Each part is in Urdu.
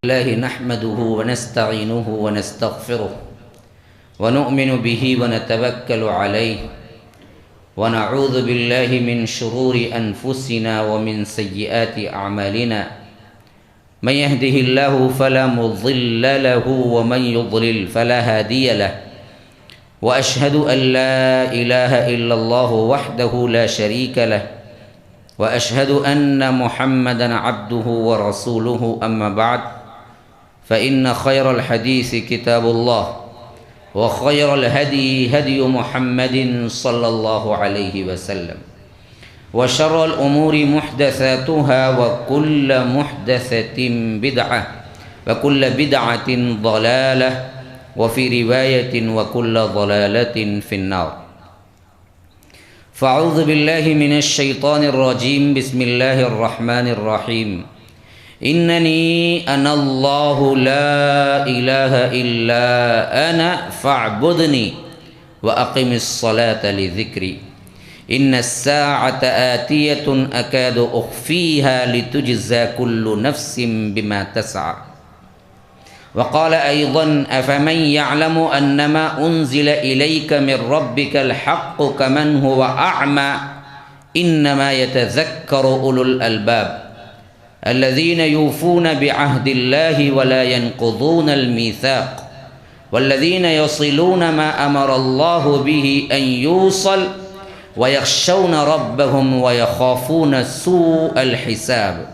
الله نحمده ونستعينه ونستغفره ونؤمن به ونتوكل عليه ونعوذ بالله من شرور أنفسنا ومن سيئات أعمالنا من يهده الله فلا مضل له ومن يضلل فلا هادي له وأشهد أن لا إله إلا الله وحده لا شريك له وأشهد أن محمدا عبده ورسوله أما بعد فإن خير الحديث كتاب الله وخير الهدي هدي محمد صلى الله عليه وسلم وشر الأمور محدثاتها وكل محدثة بدعة وكل بدعة ضلالة وفي رواية وكل ضلالة في النار فأعوذ بالله من الشيطان الرجيم بسم الله الرحمن الرحيم إنني أنا الله لا إله إلا أنا فاعبدني وأقم الصلاة لذكري إن الساعة آتية أكاد أخفيها لتجزى كل نفس بما تسعى وقال أيضا أفمن يعلم أنما أنزل إليك من ربك الحق كمن هو أعمى إنما يتذكر أولو الألباب الذين يوفون بعهد الله ولا ينقضون الميثاق والذين يصلون ما أمر الله به أن يوصل ويخشون ربهم ويخافون سوء الحساب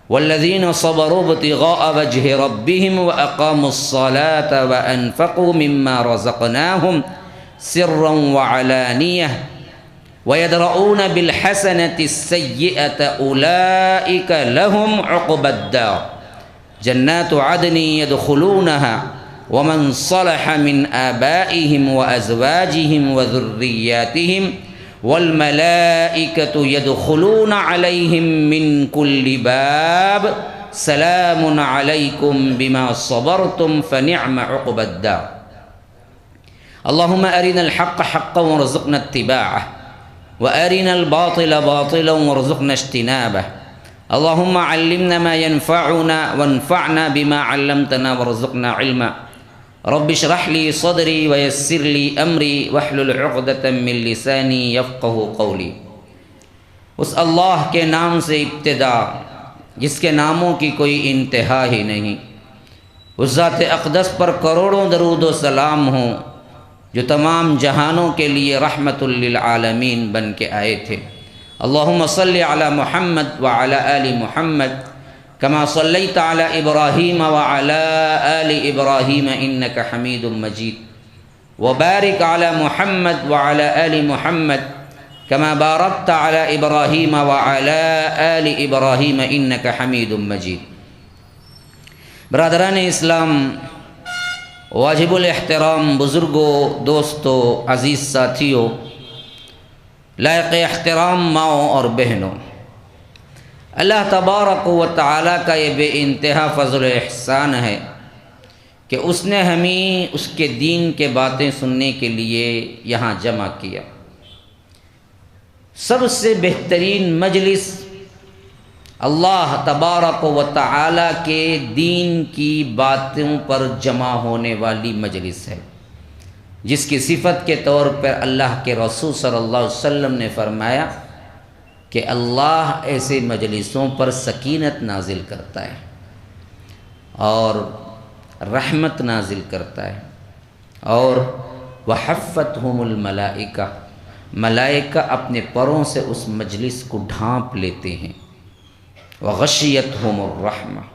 والذين صبروا ابتغاء وجه ربهم وأقاموا الصلاة وأنفقوا مما رزقناهم سرا وعلانية ويدرؤون بالحسنة السيئة أولئك لهم عقبى الدار جنات عدن يدخلونها ومن صلح من آبائهم وأزواجهم وذرياتهم والملائكة يدخلون عليهم من كل باب سلام عليكم بما صبرتم فنعم عقبى الدار اللهم أرنا الحق حقا وارزقنا اتباعه وأرنا الباطل باطلا وارزقنا اجتنابه اللهم علمنا ما ينفعنا وانفعنا بما علمتنا وارزقنا علما رب اشرح لي صدري ويسر لي أمري واحلل عقدة من لساني يفقه قولي اس اللہ کے نام سے ابتدا جس کے ناموں کی کوئی انتہا ہی نہیں، اس ذات اقدس پر کروڑوں درود و سلام ہوں جو تمام جہانوں کے لیے رحمت للعالمین بن کے آئے تھے۔ اللہم صلی علی محمد وعلی آل محمد كما صليت على إبراهيم وعلى آل إبراهيم إنك حميد مجيد وبارك على محمد وعلى آل محمد كما باركت على إبراهيم وعلى آل إبراهيم إنك حميد مجيد۔ برادران اسلام، واجب الاحترام بزرگوں، دوستوں، عزیز ساتھیوں، لائق احترام ماؤں اور بہنوں، اللہ تبارک و تعالیٰ کا یہ بے انتہا فضل و احسان ہے کہ اس نے ہمیں اس کے دین کے باتیں سننے کے لیے یہاں جمع کیا۔ سب سے بہترین مجلس اللہ تبارک و تعالیٰ کے دین کی باتوں پر جمع ہونے والی مجلس ہے، جس کی صفت کے طور پر اللہ کے رسول صلی اللہ علیہ وسلم نے فرمایا کہ اللہ ایسے مجلسوں پر سکینت نازل کرتا ہے اور رحمت نازل کرتا ہے، اور وحفتہم الملائکہ، ملائکہ اپنے پروں سے اس مجلس کو ڈھانپ لیتے ہیں، وغشیتہم الرحمہ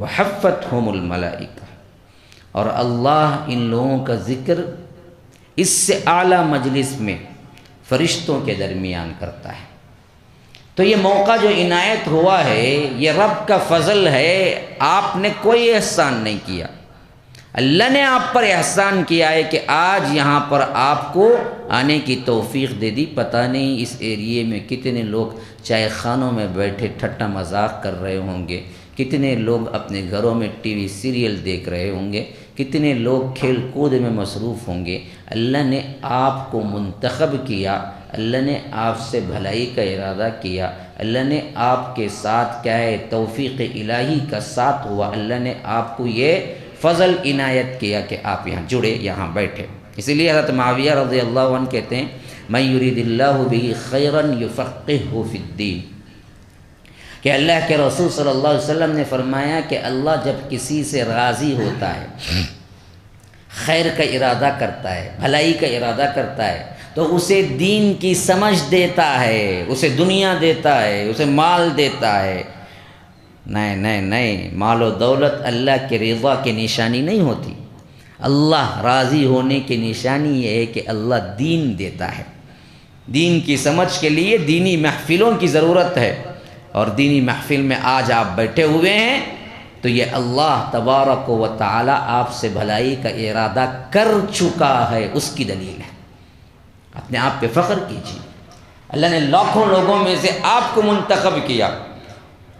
وحفتہم الملائکہ، اور اللہ ان لوگوں کا ذکر اس سے اعلیٰ مجلس میں فرشتوں کے درمیان کرتا ہے۔ تو یہ موقع جو عنایت ہوا ہے یہ رب کا فضل ہے، آپ نے کوئی احسان نہیں کیا، اللہ نے آپ پر احسان کیا ہے کہ آج یہاں پر آپ کو آنے کی توفیق دے دی۔ پتہ نہیں اس ایریے میں کتنے لوگ چائے خانوں میں بیٹھے ٹھٹا مذاق کر رہے ہوں گے کتنے لوگ اپنے گھروں میں ٹی وی سیریل دیکھ رہے ہوں گے، کتنے لوگ کھیل کود میں مصروف ہوں گے۔ اللہ نے آپ کو منتخب کیا، اللہ نے آپ سے بھلائی کا ارادہ کیا، اللہ نے آپ کے ساتھ کیا ہے توفیق الہی کا ساتھ ہوا، اللہ نے آپ کو یہ فضل عنایت کیا کہ آپ یہاں جڑے، یہاں بیٹھے۔ اسی لیے حضرت معاویہ رضی اللہ عنہ کہتے ہیں من یرید اللہ بہ خیرا یفقہہ فی الدین، کہ اللہ کے رسول صلی اللہ علیہ وسلم نے فرمایا کہ اللہ جب کسی سے راضی ہوتا ہے، خیر کا ارادہ کرتا ہے، بھلائی کا ارادہ کرتا ہے، تو اسے دین کی سمجھ دیتا ہے، اسے دنیا دیتا ہے، اسے مال دیتا ہے۔ نہیں، مال و دولت اللہ کے رضا کی نشانی نہیں ہوتی۔ اللہ راضی ہونے کی نشانی یہ ہے کہ اللہ دین دیتا ہے۔ دین کی سمجھ کے لیے دینی محفلوں کی ضرورت ہے، اور دینی محفل میں آج آپ بیٹھے ہوئے ہیں تو یہ اللہ تبارک و تعالی آپ سے بھلائی کا ارادہ کر چکا ہے، اس کی دلیل ہے۔ اپنے آپ پہ فخر کیجیے، اللہ نے لاکھوں لوگوں میں سے آپ کو منتخب کیا،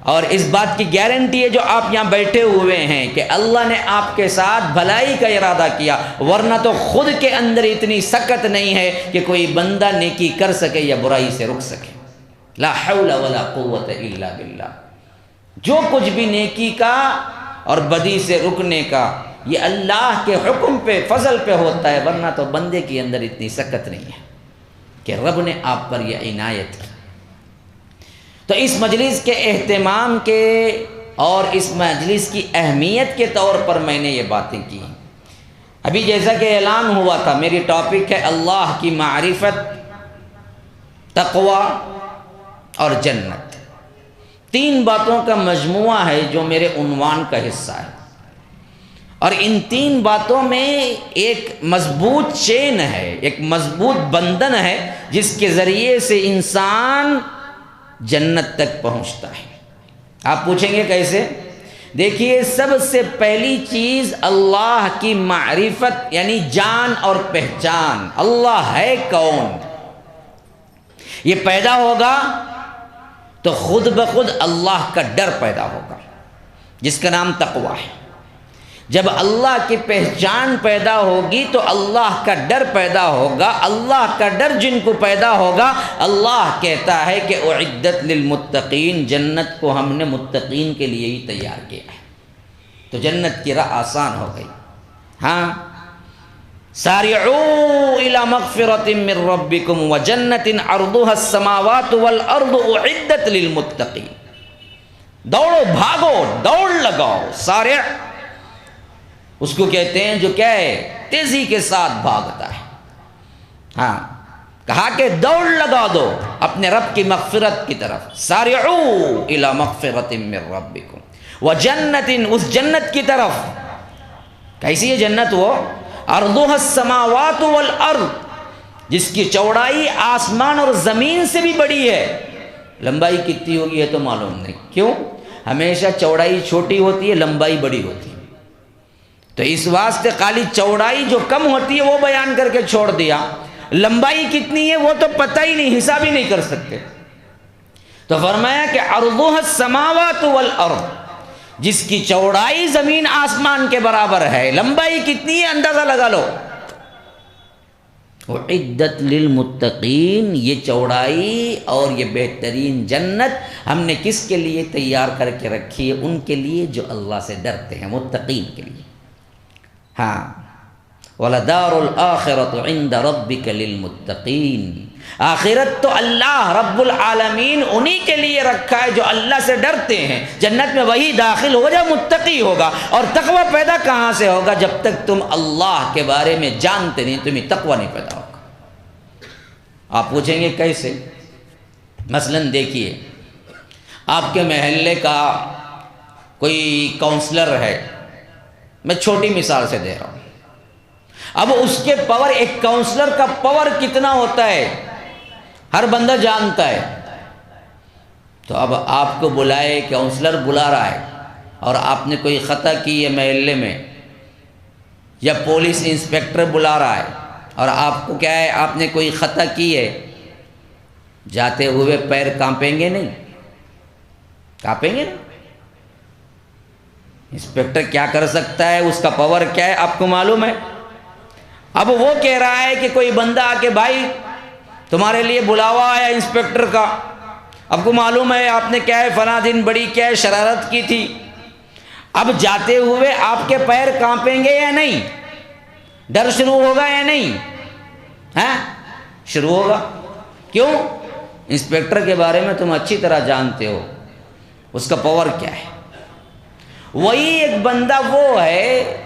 اور اس بات کی گارنٹی ہے جو آپ یہاں بیٹھے ہوئے ہیں کہ اللہ نے آپ کے ساتھ بھلائی کا ارادہ کیا، ورنہ تو خود کے اندر اتنی سکت نہیں ہے کہ کوئی بندہ نیکی کر سکے یا برائی سے رک سکے۔ لا حول ولا قوت الا باللہ۔ جو کچھ بھی نیکی کا اور بدی سے رکنے کا یہ اللہ کے حکم پہ فضل پہ ہوتا ہے، ورنہ تو بندے کے اندر اتنی سکت نہیں ہے کہ رب نے آپ پر یہ عنایت کی۔ تو اس مجلس کے اہتمام کے اور اس مجلس کی اہمیت کے طور پر میں نے یہ باتیں کی۔ ابھی جیسا کہ اعلان ہوا تھا، میری ٹاپک ہے اللہ کی معرفت، تقوی اور جنت۔ 3 باتوں کا مجموعہ ہے جو میرے عنوان کا حصہ ہے، اور ان 3 باتوں میں ایک مضبوط چین ہے، ایک مضبوط بندھن ہے جس کے ذریعے سے انسان جنت تک پہنچتا ہے۔ آپ پوچھیں گے کیسے؟ دیکھیے، سب سے پہلی چیز اللہ کی معرفت، یعنی جان اور پہچان، اللہ ہے کون، یہ پیدا ہوگا تو خود بخود اللہ کا ڈر پیدا ہوگا، جس کا نام تقویٰ ہے۔ جب اللہ کی پہچان پیدا ہوگی تو اللہ کا ڈر پیدا ہوگا۔ اللہ کا ڈر جن کو پیدا ہوگا، اللہ کہتا ہے کہ اعدت للمتقین، جنت کو ہم نے متقین کے لیے ہی تیار کیا ہے، تو جنت کی راہ آسان ہو گئی۔ ہاں، سارعوا الى مغفرۃ من ربکم وجنۃ عرضها السماوات والارض اعدت للمتقین۔ دوڑو، بھاگو، دوڑ لگاؤ۔ سارع اس کو کہتے ہیں جو کیا ہے، تیزی کے ساتھ بھاگتا ہے۔ ہاں، کہا کہ دوڑ لگا دو اپنے رب کی مغفرت کی طرف۔ سارعوا الى مغفرۃ من ربکم وجنۃ، اس جنت کی طرف۔ کیسی ہے جنت؟ وہ ارضها السماوات والارض، جس کی چوڑائی آسمان اور زمین سے بھی بڑی ہے۔ لمبائی کتنی ہوگی ہے تو معلوم نہیں، کیوں؟ ہمیشہ چوڑائی چھوٹی ہوتی ہے، لمبائی بڑی ہوتی ہے، تو اس واسطے خالی چوڑائی جو کم ہوتی ہے وہ بیان کر کے چھوڑ دیا، لمبائی کتنی ہے وہ تو پتہ ہی نہیں، حساب ہی نہیں کر سکتے۔ تو فرمایا کہ ارضها السماوات والارض، جس کی چوڑائی زمین آسمان کے برابر ہے، لمبائی کتنی ہے اندازہ لگا لو۔ اعدت للمتقین، یہ چوڑائی اور یہ بہترین جنت ہم نے کس کے لیے تیار کر کے رکھی ہے؟ ان کے لیے جو اللہ سے ڈرتے ہیں، متقین کے لیے۔ ہاں، وَلَدَارُ الْآخِرَةُ عِنْدَ رَبِّكَ لِلْمُتَّقِينَ، آخرت تو اللہ رب العالمین انہی کے لیے رکھا ہے جو اللہ سے ڈرتے ہیں۔ جنت میں وہی داخل ہوگا جو متقی ہوگا، اور تقوی پیدا کہاں سے ہوگا؟ جب تک تم اللہ کے بارے میں جانتے نہیں، تمہیں تقوی نہیں پیدا ہوگا۔ آپ پوچھیں گے کیسے؟ مثلا دیکھیے، آپ کے محلے کا کوئی کونسلر ہے، میں چھوٹی مثال سے دے رہا ہوں۔ اب اس کے پاور، ایک کونسلر کا پاور کتنا ہوتا ہے ہر بندہ جانتا ہے۔ تو اب آپ کو بلائے، کونسلر بلا رہا ہے، اور آپ نے کوئی خطا کی ہے محلے میں، یا پولیس انسپیکٹر بلا رہا ہے اور آپ کو کیا ہے، آپ نے کوئی خطا کی ہے، جاتے ہوئے پیر کانپیں گے نہیں؟ کانپیں گے نا؟ انسپیکٹر کیا کر سکتا ہے، اس کا پاور کیا ہے آپ کو معلوم ہے؟ اب وہ کہہ رہا ہے کہ کوئی بندہ آ کے بھائی تمہارے لیے بلاوا آیا انسپیکٹر کا، آپ کو معلوم ہے آپ نے کیا ہے فلاں دن بڑی کیا ہے شرارت کی تھی، اب جاتے ہوئے آپ کے پیر کانپیں گے یا نہیں؟ ڈر شروع ہوگا یا نہیں؟ ہاں شروع ہوگا۔ کیوں؟ انسپیکٹر کے بارے میں تم اچھی طرح جانتے ہو اس کا پاور کیا ہے۔ وہی ایک بندہ وہ ہے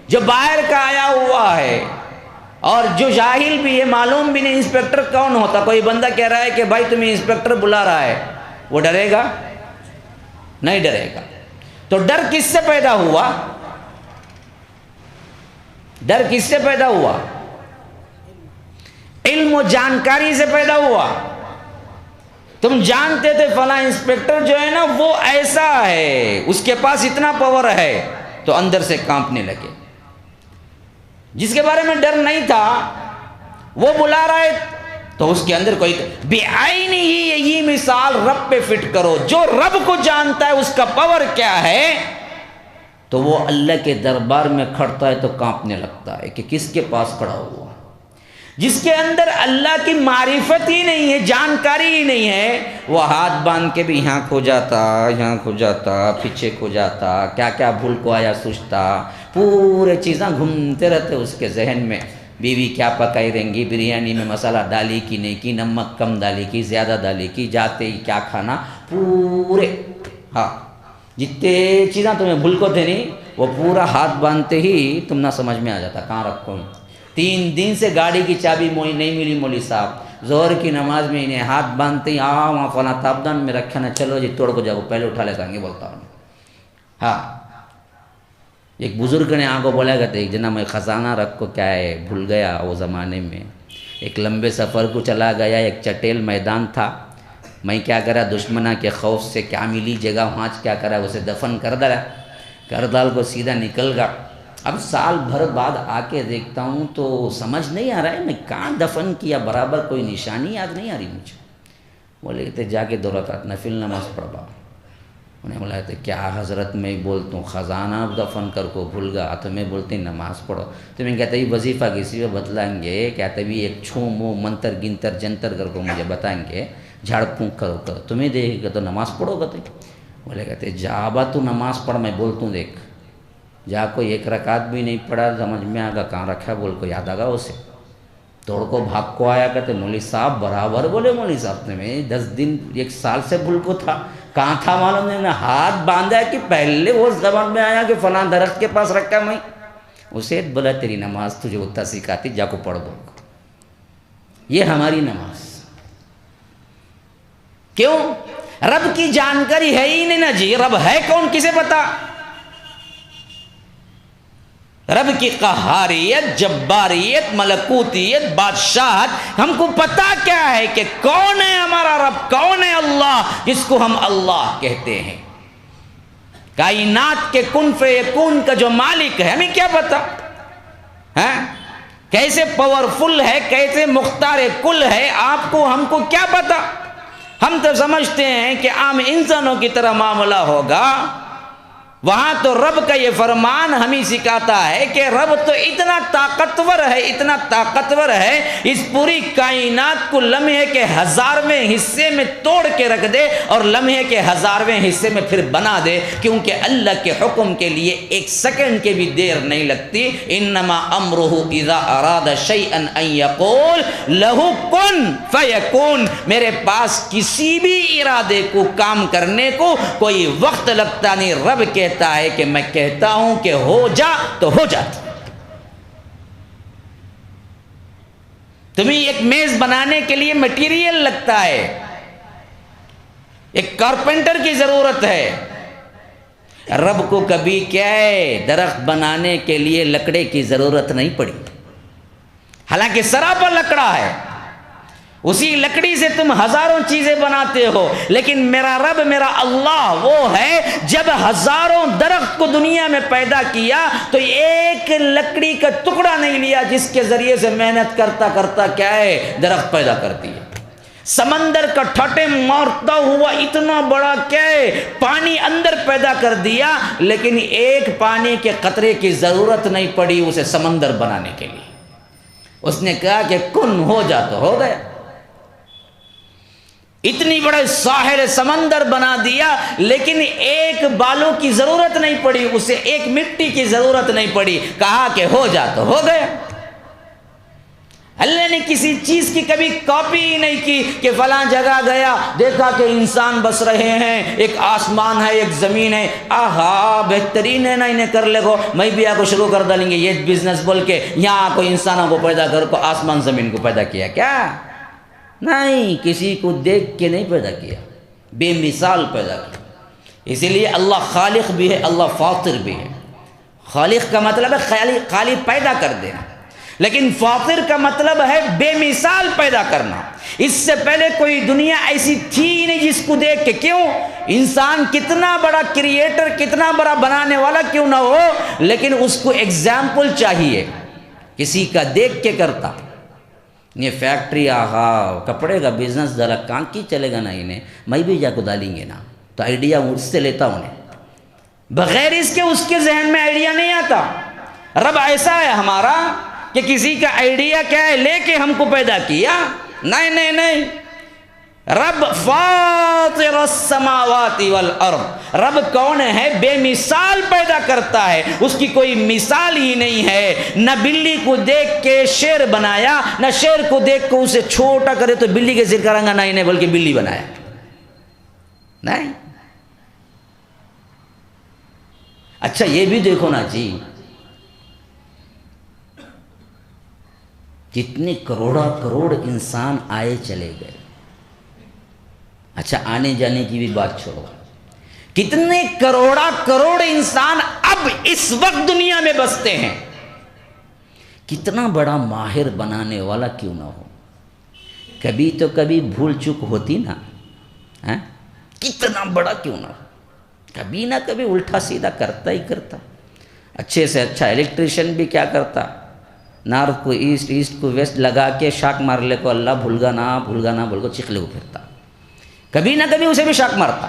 جو باہر کا آیا ہوا ہے اور جو جاہل بھی ہے، معلوم بھی نہیں انسپیکٹر کون ہوتا، کوئی بندہ کہہ رہا ہے کہ بھائی تمہیں انسپیکٹر بلا رہا ہے، وہ ڈرے گا؟ نہیں ڈرے گا۔ تو ڈر کس سے پیدا ہوا؟ ڈر کس سے پیدا ہوا؟ علم و جانکاری سے پیدا ہوا۔ تم جانتے تھے فلاں انسپیکٹر جو ہے نا وہ ایسا ہے، اس کے پاس اتنا پاور ہے، تو اندر سے کانپنے لگے۔ جس کے بارے میں ڈر نہیں تھا وہ بلا رہا ہے تو اس کے اندر کوئی بے آئینی ہی یہ مثال رب پہ فٹ کرو، جو رب کو جانتا ہے اس کا پاور کیا ہے تو وہ اللہ کے دربار میں کھڑتا ہے تو کانپنے لگتا ہے کہ کس کے پاس کھڑا ہوا۔ جس کے اندر اللہ کی معرفت ہی نہیں ہے، جانکاری ہی نہیں ہے، وہ ہاتھ باندھ کے بھی یہاں کھو جاتا، یہاں کھو جاتا، پیچھے کھو جاتا، کیا کیا بھول کو آیا سوچتا، پورے چیزیں گھومتے رہتے اس کے ذہن میں۔ بیوی کیا پکائی رہیں گی، بریانی میں مسالہ ڈالی کی نہیں کی، نمک کم ڈالی کی زیادہ ڈالی کی، جاتے ہی کیا کھانا، پورے ہاں جتنے چیزیں تمہیں بھول کو تھے نہیں وہ پورا ہاتھ باندھتے ہی تم نہ سمجھ میں آ جاتا کہاں رکھو۔ 3 دن سے گاڑی کی چابی نہیں ملی مولوی صاحب، ظہر کی نماز میں انہیں ہاتھ باندھتے ہی وہاں فلاں تابدان میں رکھا نا، چلو جی توڑ کو جاؤ، پہلے اٹھا لے جائیں گے بولتا ہوں۔ ہاں ایک بزرگ نے آگے بولا کرتے ایک جنا میں خزانہ رکھ کو کیا ہے بھول گیا، وہ زمانے میں ایک لمبے سفر کو چلا گیا، ایک چٹیل میدان تھا، میں کیا کرا دشمنہ کے خوف سے کیا ملی جگہ وہاں کیا کرا اسے دفن کر ڈالا، کر ڈال کو سیدھا نکل گا۔ اب سال بھر بعد آ کے دیکھتا ہوں تو سمجھ نہیں آ رہا ہے میں کہاں دفن کیا، برابر کوئی نشانی یاد نہیں آ رہی مجھے۔ بولے کہتے جا کے 2 رکعت نفل نماز پڑھا۔ انہیں بولا کہ کیا حضرت میں بولتا ہوں خزانہ دفن کر کو بھول گا تو میں بولتے ہیں نماز پڑھو، تو میں کہتا ہی وظیفہ کسی کو بتلائیں گے، کہتا بھی ایک چھو مو منتر گنتر جنتر کر کو مجھے بتائیں گے، جھاڑ پھونک کرو تمہیں دیکھے گا تو نماز پڑھو گا تو۔ بولے کہتے جا با تو نماز پڑھ، میں بولتا ہوں دیکھ جا کوئی 1 رکعت بھی نہیں پڑھا، سمجھ میں آگا کہاں رکھا بول کو یاد آگا اسے، توڑ کو بھاگ کو آیا کہتے مولوی صاحب برابر بولے مولوی صاحب نے میں 10 دن 1 سال سے بھول کو تھا، کہاں تھا معلوم نہیں، ہاتھ باندھا کہ پہلے وہ زبان میں آیا کہ فلاں درخت کے پاس رکھا میں، اسے بولا تیری نماز تجھے اتنا سکھاتی جا کو پڑھ دو۔ یہ ہماری نماز کیوں؟ رب کی جانکاری ہے ہی نہیں نا جی، رب ہے کون کسے پتا؟ رب کی قہاریت، جباریت، ملکوتیت، بادشاہت ہم کو پتا کیا ہے کہ کون ہے ہمارا رب، کون ہے اللہ جس کو ہم اللہ کہتے ہیں۔ کائنات کے کن فیکون کا جو مالک ہے ہمیں کیا پتا کیسے پاورفل ہے، کیسے مختار کل ہے، آپ کو ہم کو کیا پتا؟ ہم تو سمجھتے ہیں کہ عام انسانوں کی طرح معاملہ ہوگا، وہاں تو رب کا یہ فرمان ہمیں سکھاتا ہے کہ رب تو اتنا طاقتور ہے، اتنا طاقتور ہے، اس پوری کائنات کو لمحے کے 1000ویں حصے میں توڑ کے رکھ دے اور لمحے کے 1000ویں حصے میں پھر بنا دے، کیونکہ اللہ کے حکم کے لیے 1 سیکنڈ کے بھی دیر نہیں لگتی۔ انما امرہ اذا اراد شیئا ان یقول لہ کن فیکون، میرے پاس کسی بھی ارادے کو کام کرنے کو کوئی وقت لگتا نہیں، رب کہتا ہے کہ میں کہتا ہوں کہ ہو جا تو ہو جاتا۔ تمہیں ایک میز بنانے کے لیے مٹیریل لگتا ہے، ایک کارپینٹر کی ضرورت ہے، رب کو کبھی کیا ہے درخت بنانے کے لیے لکڑے کی ضرورت نہیں پڑی، حالانکہ سراپا لکڑا ہے، اسی لکڑی سے تم 1000 چیزیں بناتے ہو، لیکن میرا رب میرا اللہ وہ ہے جب 1000 درخت کو دنیا میں پیدا کیا تو ایک لکڑی کا ٹکڑا نہیں لیا جس کے ذریعے سے محنت کرتا کرتا کیا ہے درخت پیدا کرتی ہے۔ سمندر کا ٹھٹے مارتا ہوا اتنا بڑا کیا ہے پانی اندر پیدا کر دیا، لیکن ایک پانی کے قطرے کی ضرورت نہیں پڑی اسے سمندر بنانے کے لیے۔ اس نے کہا کہ کن ہو جا تو ہو گیا۔ اتنی بڑے ساحل سمندر بنا دیا، لیکن ایک بالوں کی ضرورت نہیں پڑی اسے، ایک مٹی کی ضرورت نہیں پڑی، کہا کہ ہو جا تو ہو گیا۔ اللہ نے کسی چیز کی کبھی کاپی ہی نہیں کی کہ فلاں جگہ گیا دیکھا کہ انسان بس رہے ہیں، ایک آسمان ہے ایک زمین ہے، آہا بہترین ہے نا، انہیں کر لے گو، میں بھی آپ کو شروع کر ڈالیں گے یہ بزنس بول کے، یہاں کوئی انسانوں کو پیدا کر کو آسمان زمین کو پیدا کیا کیا؟ نہیں، کسی کو دیکھ کے نہیں پیدا کیا، بے مثال پیدا کیا۔ اسی لیے اللہ خالق بھی ہے، اللہ فاطر بھی ہے۔ خالق کا مطلب ہے خالق پیدا کر دینا، لیکن فاطر کا مطلب ہے بے مثال پیدا کرنا۔ اس سے پہلے کوئی دنیا ایسی تھی ہی نہیں جس کو دیکھ کے، کیوں؟ انسان کتنا بڑا کریٹر، کتنا بڑا بنانے والا کیوں نہ ہو، لیکن اس کو ایگزامپل چاہیے، کسی کا دیکھ کے کرتا۔ یہ فیکٹری آہا کپڑے کا بزنس ذرا کہاں کی چلے گا نا، انہیں میں بھی جا کو ڈالیں گے نا، تو آئیڈیا مجھ سے لیتا انہیں، بغیر اس کے ذہن میں آئیڈیا نہیں آتا۔ رب ایسا ہے ہمارا کہ کسی کا آئیڈیا کیا ہے لے کے ہم کو پیدا کیا؟ نہیں نہیں نہیں، رب فاطر السماوات والارض، رب کون ہے؟ بے مثال پیدا کرتا ہے، اس کی کوئی مثال ہی نہیں ہے۔ نہ بلی کو دیکھ کے شیر بنایا، نہ شیر کو دیکھ کے اسے چھوٹا کرے تو بلی کے ذکر کریں گا، نہیں بلکہ بلی بنایا۔ نہیں، اچھا یہ بھی دیکھو نا جی، کتنے کروڑ انسان آئے چلے گئے۔ اچھا آنے جانے کی بھی بات چھوڑو، کتنے کروڑ انسان اب اس وقت دنیا میں بستے ہیں۔ کتنا بڑا ماہر بنانے والا کیوں نہ ہو، کبھی تو کبھی بھول چک ہوتی نا، کتنا بڑا کیوں نہ ہو، کبھی نہ کبھی الٹا سیدھا کرتا ہی کرتا۔ اچھے سے اچھا الیکٹریشین بھی کیا کرتا، نارتھ کو ایسٹ، ایسٹ کو ویسٹ لگا کے شاک مار لے کو اللہ بھول گا نا بول کو چکلے کو پھرتا، کبھی نہ کبھی اسے بھی شاک مارتا۔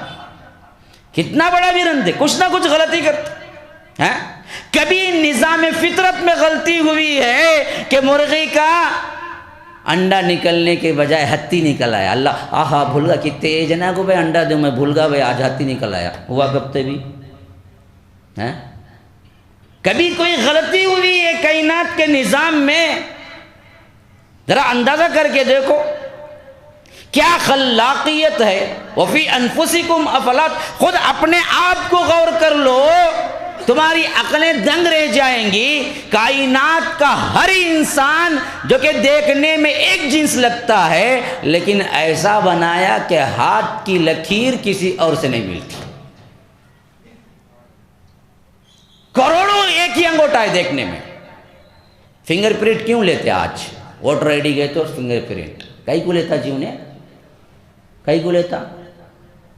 کتنا بڑا بھی رندے، کچھ نہ کچھ غلطی کرتا ہے۔ کبھی نظام فطرت میں غلطی ہوئی ہے کہ مرغی کا انڈا نکلنے کے بجائے ہتھی نکل آیا، اللہ آہا بھول گا کہ تیز نا کو بھائی انڈا دوں، میں بھول گا بھائی آج ہتھی نکل آیا، ہوا کب تے بھی ہے۔ کبھی کوئی غلطی ہوئی ہے کائنات کے نظام میں، ذرا اندازہ کر کے دیکھو کیا خلاقیت ہے۔ وفی انفسکم افلا، خود اپنے آپ کو غور کر لو، تمہاری عقلیں دنگ رہ جائیں گی۔ کائنات کا ہر انسان جو کہ دیکھنے میں ایک جنس لگتا ہے، لیکن ایسا بنایا کہ ہاتھ کی لکیر کسی اور سے نہیں ملتی۔ کروڑوں ایک ہی انگوٹا ہے دیکھنے میں۔ فنگر پرنٹ کیوں لیتے آج؟ ووٹر آئی ڈی گئے تو فنگر پرنٹ کئی کو لیتا جی، انہیں کئی کو لیتا؟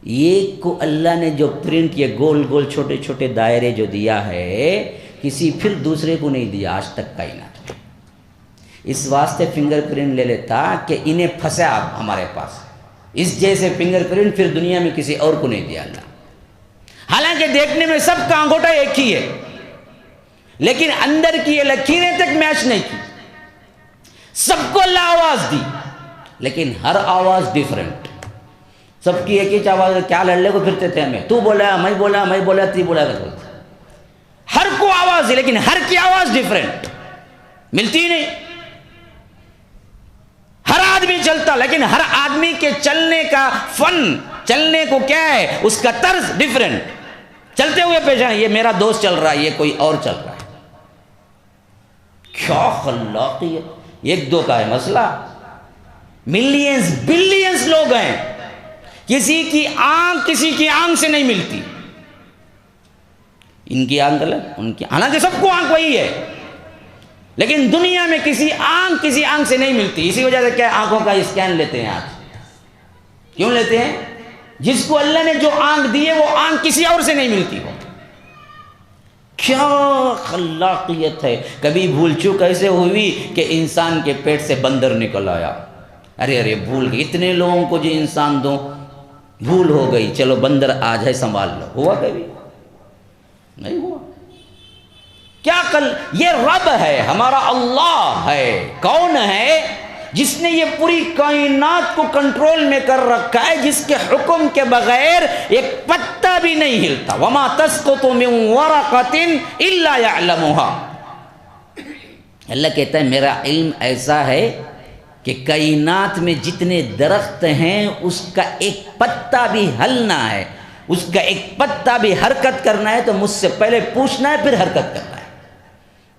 ایک کو اللہ نے جو پرنٹ، یہ گول گول چھوٹے چھوٹے دائرے جو دیا ہے، کسی پھر دوسرے کو نہیں دیا آج تک کائنات میں۔ اس واسطے فنگر پرنٹ لے لیتا کہ انہیں پھنسا ہمارے پاس، اس جیسے فنگر پرنٹ پھر دنیا میں کسی اور کو نہیں دیا اللہ۔ حالانکہ دیکھنے میں سب کا انگوٹا ایک ہی ہے، لیکن اندر کی یہ لکیریں تک میچ نہیں کی۔ سب کو اللہ آواز دی، لیکن ہر آواز ڈیفرنٹ، سب کی ایک ہی آواز۔ کیا لڑنے کو پھرتے تھے ہمیں، تو بولا میں بولا تی بولا کر بولتے، ہر کو آواز ہے لیکن ہر کی آواز ڈیفرنٹ، ملتی ہی نہیں۔ ہر آدمی چلتا، لیکن ہر آدمی کے چلنے کا فن، چلنے کو کیا ہے اس کا طرز ڈیفرنٹ، چلتے ہوئے پیشان، یہ میرا دوست چل رہا ہے، یہ کوئی اور چل رہا ہے۔ کیا خلاقیت! ایک دو کا ہے مسئلہ، ملینز بلینز لوگ ہیں، کسی کی آنکھ سے نہیں ملتی، ان کی آنکھ الگ، ان کی، حالانکہ سب کو آنکھ وہی ہے، لیکن دنیا میں کسی آنکھ سے نہیں ملتی۔ اسی وجہ سے کیا آنکھوں کا اسکین لیتے ہیں آج، کیوں لیتے ہیں؟ جس کو اللہ نے جو آنکھ دی ہے وہ آنکھ کسی اور سے نہیں ملتی ہو۔ کیا خلاقیت ہے! کبھی بھول چوک ایسے ہوئی کہ انسان کے پیٹ سے بندر نکل آیا، ارے بھول گئی، اتنے لوگوں کو جو انسان دو، بھول ہو گئی، چلو بندر آ جائے سنبھال لو، ہوا کبھی؟ نہیں ہوا۔ کیا یہ رب ہے، ہمارا اللہ ہے، کون ہے جس نے یہ پوری کائنات کو کنٹرول میں کر رکھا ہے، جس کے حکم کے بغیر ایک پتا بھی نہیں ہلتا۔ وما تسقط من ورقۃ الا يعلمها۔ اللہ کہتا ہے میرا علم ایسا ہے کہ کائنات میں جتنے درخت ہیں اس کا ایک پتا بھی ہلنا ہے، اس کا ایک پتا بھی حرکت کرنا ہے تو مجھ سے پہلے پوچھنا ہے، پھر حرکت کرنا ہے۔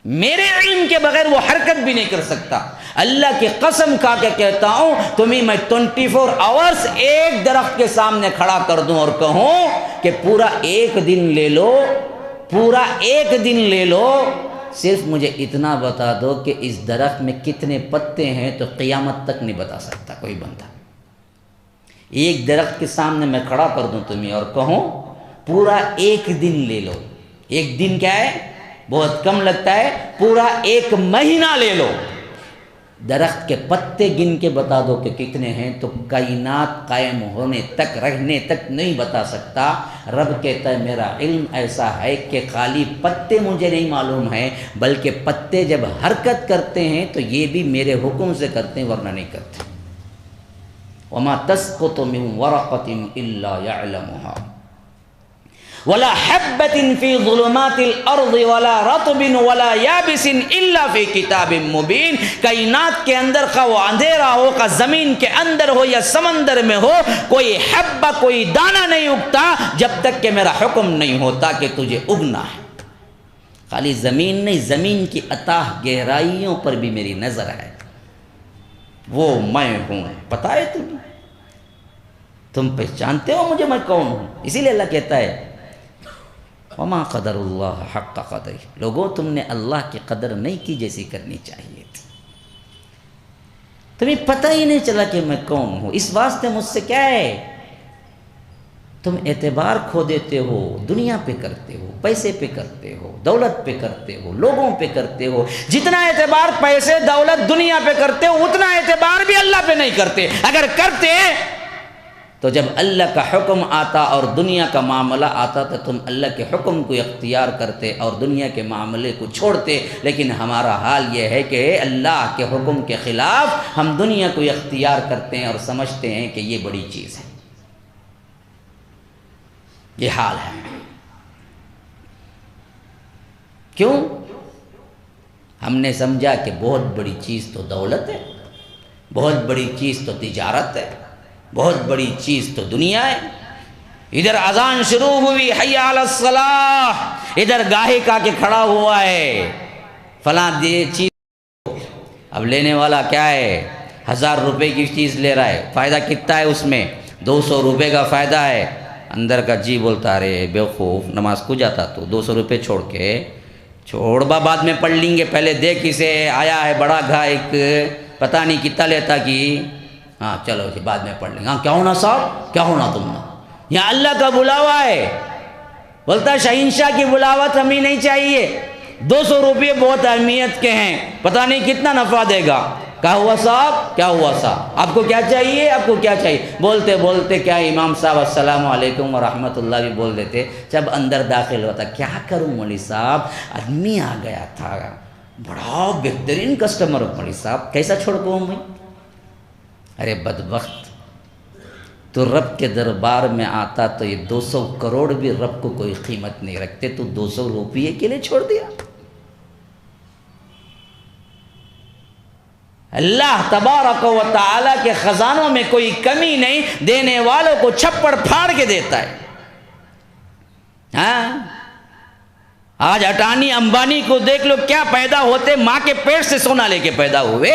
میرے علم کے بغیر وہ حرکت بھی نہیں کر سکتا۔ اللہ کی قسم کھا کے کہتا ہوں، تمہیں میں 24 آورز ایک درخت کے سامنے کھڑا کر دوں اور کہوں کہ پورا ایک دن لے لو، پورا ایک دن لے لو، صرف مجھے اتنا بتا دو کہ اس درخت میں کتنے پتے ہیں، تو قیامت تک نہیں بتا سکتا کوئی بندہ۔ ایک درخت کے سامنے میں کھڑا کر دوں تمہیں اور کہوں پورا ایک دن لے لو، ایک دن کیا ہے؟ بہت کم لگتا ہے، پورا ایک مہینہ لے لو، درخت کے پتے گن کے بتا دو کہ کتنے ہیں، تو کائنات قائم ہونے تک، رہنے تک نہیں بتا سکتا۔ رب کہتا ہے میرا علم ایسا ہے کہ خالی پتے مجھے نہیں معلوم ہے، بلکہ پتے جب حرکت کرتے ہیں تو یہ بھی میرے حکم سے کرتے ہیں، ورنہ نہیں کرتے۔ وما تسقط من ورقۃ الا يعلمها ولا حبة في ظلمات الارض ولا رطب ولا يابس الا في كتاب مبين۔ کائنات کے اندر کا وہ اندھیرا ہو، کا زمین کے اندر ہو یا سمندر میں ہو، کوئی حبہ، کوئی دانہ نہیں اگتا جب تک کہ میرا حکم نہیں ہوتا کہ تجھے اگنا ہے۔ خالی زمین نہیں، زمین کی اتاہ گہرائیوں پر بھی میری نظر ہے، وہ میں ہوں۔ پتہ ہے تم پہچانتے ہو مجھے میں کون ہوں؟ اسی لیے اللہ کہتا ہے وما قدر اللہ حق قدر۔ لوگوں تم نے اللہ کی قدر نہیں کی جیسی کرنی چاہیے تھی، تمہیں پتہ ہی نہیں چلا کہ میں کون ہوں۔ اس واسطے مجھ سے کیا ہے، تم اعتبار کھو دیتے ہو، دنیا پہ کرتے ہو، پیسے پہ کرتے ہو، دولت پہ کرتے ہو، لوگوں پہ کرتے ہو۔ جتنا اعتبار پیسے، دولت، دنیا پہ کرتے ہو، اتنا اعتبار بھی اللہ پہ نہیں کرتے۔ اگر کرتے تو جب اللہ کا حکم آتا اور دنیا کا معاملہ آتا تو تم اللہ کے حکم کو اختیار کرتے اور دنیا کے معاملے کو چھوڑتے۔ لیکن ہمارا حال یہ ہے کہ اللہ کے حکم کے خلاف ہم دنیا کو اختیار کرتے ہیں اور سمجھتے ہیں کہ یہ بڑی چیز ہے۔ یہ حال ہے۔ کیوں؟ ہم نے سمجھا کہ بہت بڑی چیز تو دولت ہے، بہت بڑی چیز تو تجارت ہے، بہت بڑی چیز تو دنیا ہے۔ ادھر اذان شروع ہوئی، حی علی الصلاح، ادھر گاہک آ کے کھڑا ہوا ہے، فلاں چیز۔ اب لینے والا کیا ہے، 1000 روپے کی چیز لے رہا ہے، فائدہ کتنا ہے اس میں؟ 200 روپے کا فائدہ ہے۔ اندر کا جی بولتا رے بیوقوف، نماز کو جاتا تو 200 روپے چھوڑ کے، چھوڑ با بعد میں پڑھ لیں گے، پہلے دیکھ اسے آیا ہے بڑا گاہک، پتہ نہیں کتنا لیتا کی، ہاں چلو جی بعد میں پڑھ لیں گے۔ ہاں کیا ہونا صاحب، کیا ہونا تم نے؟ یہاں اللہ کا بلاوا ہے، بولتا شہنشاہ کی بلاوت ہمیں نہیں چاہیے، 200 روپے بہت اہمیت کے ہیں، پتہ نہیں کتنا نفع دے گا۔ کیا ہوا صاحب، کیا ہوا صاحب، آپ کو کیا چاہیے، آپ کو کیا چاہیے؟ بولتے بولتے کیا امام صاحب السلام علیکم ورحمۃ اللہ بھی بول دیتے۔ جب اندر داخل ہوتا، کیا کروں مولوی صاحب، آدمی آ گیا تھا، بڑا بہترین کسٹمر، مولوی صاحب کیسا چھوڑ کو میں؟ ارے بدبخت، تو رب کے دربار میں آتا تو یہ 200 کروڑ بھی رب کو کوئی قیمت نہیں رکھتے، تو 200 روپیے کے لیے چھوڑ دیا۔ اللہ تبارک و تعالی کے خزانوں میں کوئی کمی نہیں، دینے والوں کو چھپڑ پھاڑ کے دیتا ہے۔ ہاں آج اٹانی امبانی کو دیکھ لو، کیا پیدا ہوتے، ماں کے پیٹ سے سونا لے کے پیدا ہوئے،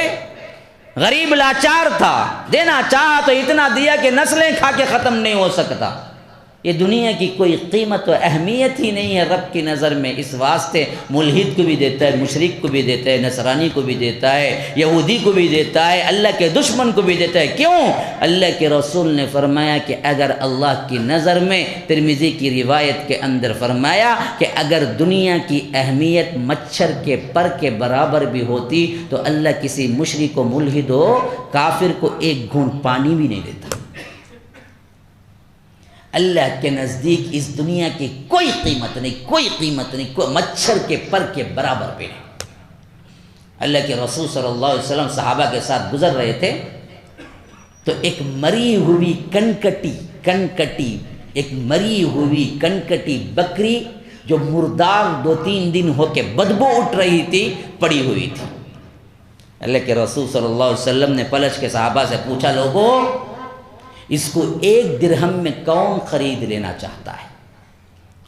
غریب لاچار تھا، دینا چاہا تو اتنا دیا کہ نسلیں کھا کے ختم نہیں ہو سکتا۔ یہ دنیا کی کوئی قیمت و اہمیت ہی نہیں ہے رب کی نظر میں، اس واسطے ملحد کو بھی دیتا ہے، مشرک کو بھی دیتا ہے، نصرانی کو بھی دیتا ہے، یہودی کو بھی دیتا ہے، اللہ کے دشمن کو بھی دیتا ہے۔ کیوں؟ اللہ کے رسول نے فرمایا کہ اگر اللہ کی نظر میں، ترمذی کی روایت کے اندر فرمایا کہ اگر دنیا کی اہمیت مچھر کے پر کے برابر بھی ہوتی تو اللہ کسی مشرک و ملحد و کافر کو ایک گھونٹ پانی بھی نہیں دیتا۔ اللہ کے نزدیک اس دنیا کی کوئی قیمت نہیں، کوئی قیمت نہیں، کوئی مچھر کے پر کے برابر بھی نہیں۔ اللہ کے رسول صلی اللہ علیہ وسلم صحابہ کے ساتھ گزر رہے تھے تو ایک مری ہوئی کنکٹی ایک مری ہوئی کنکٹی بکری جو مردار 2-3 دن ہو کے بدبو اٹھ رہی تھی پڑی ہوئی تھی۔ اللہ کے رسول صلی اللہ علیہ وسلم نے پلٹ کے صحابہ سے پوچھا، لوگوں اس کو 1 درہم میں کون خرید لینا چاہتا ہے؟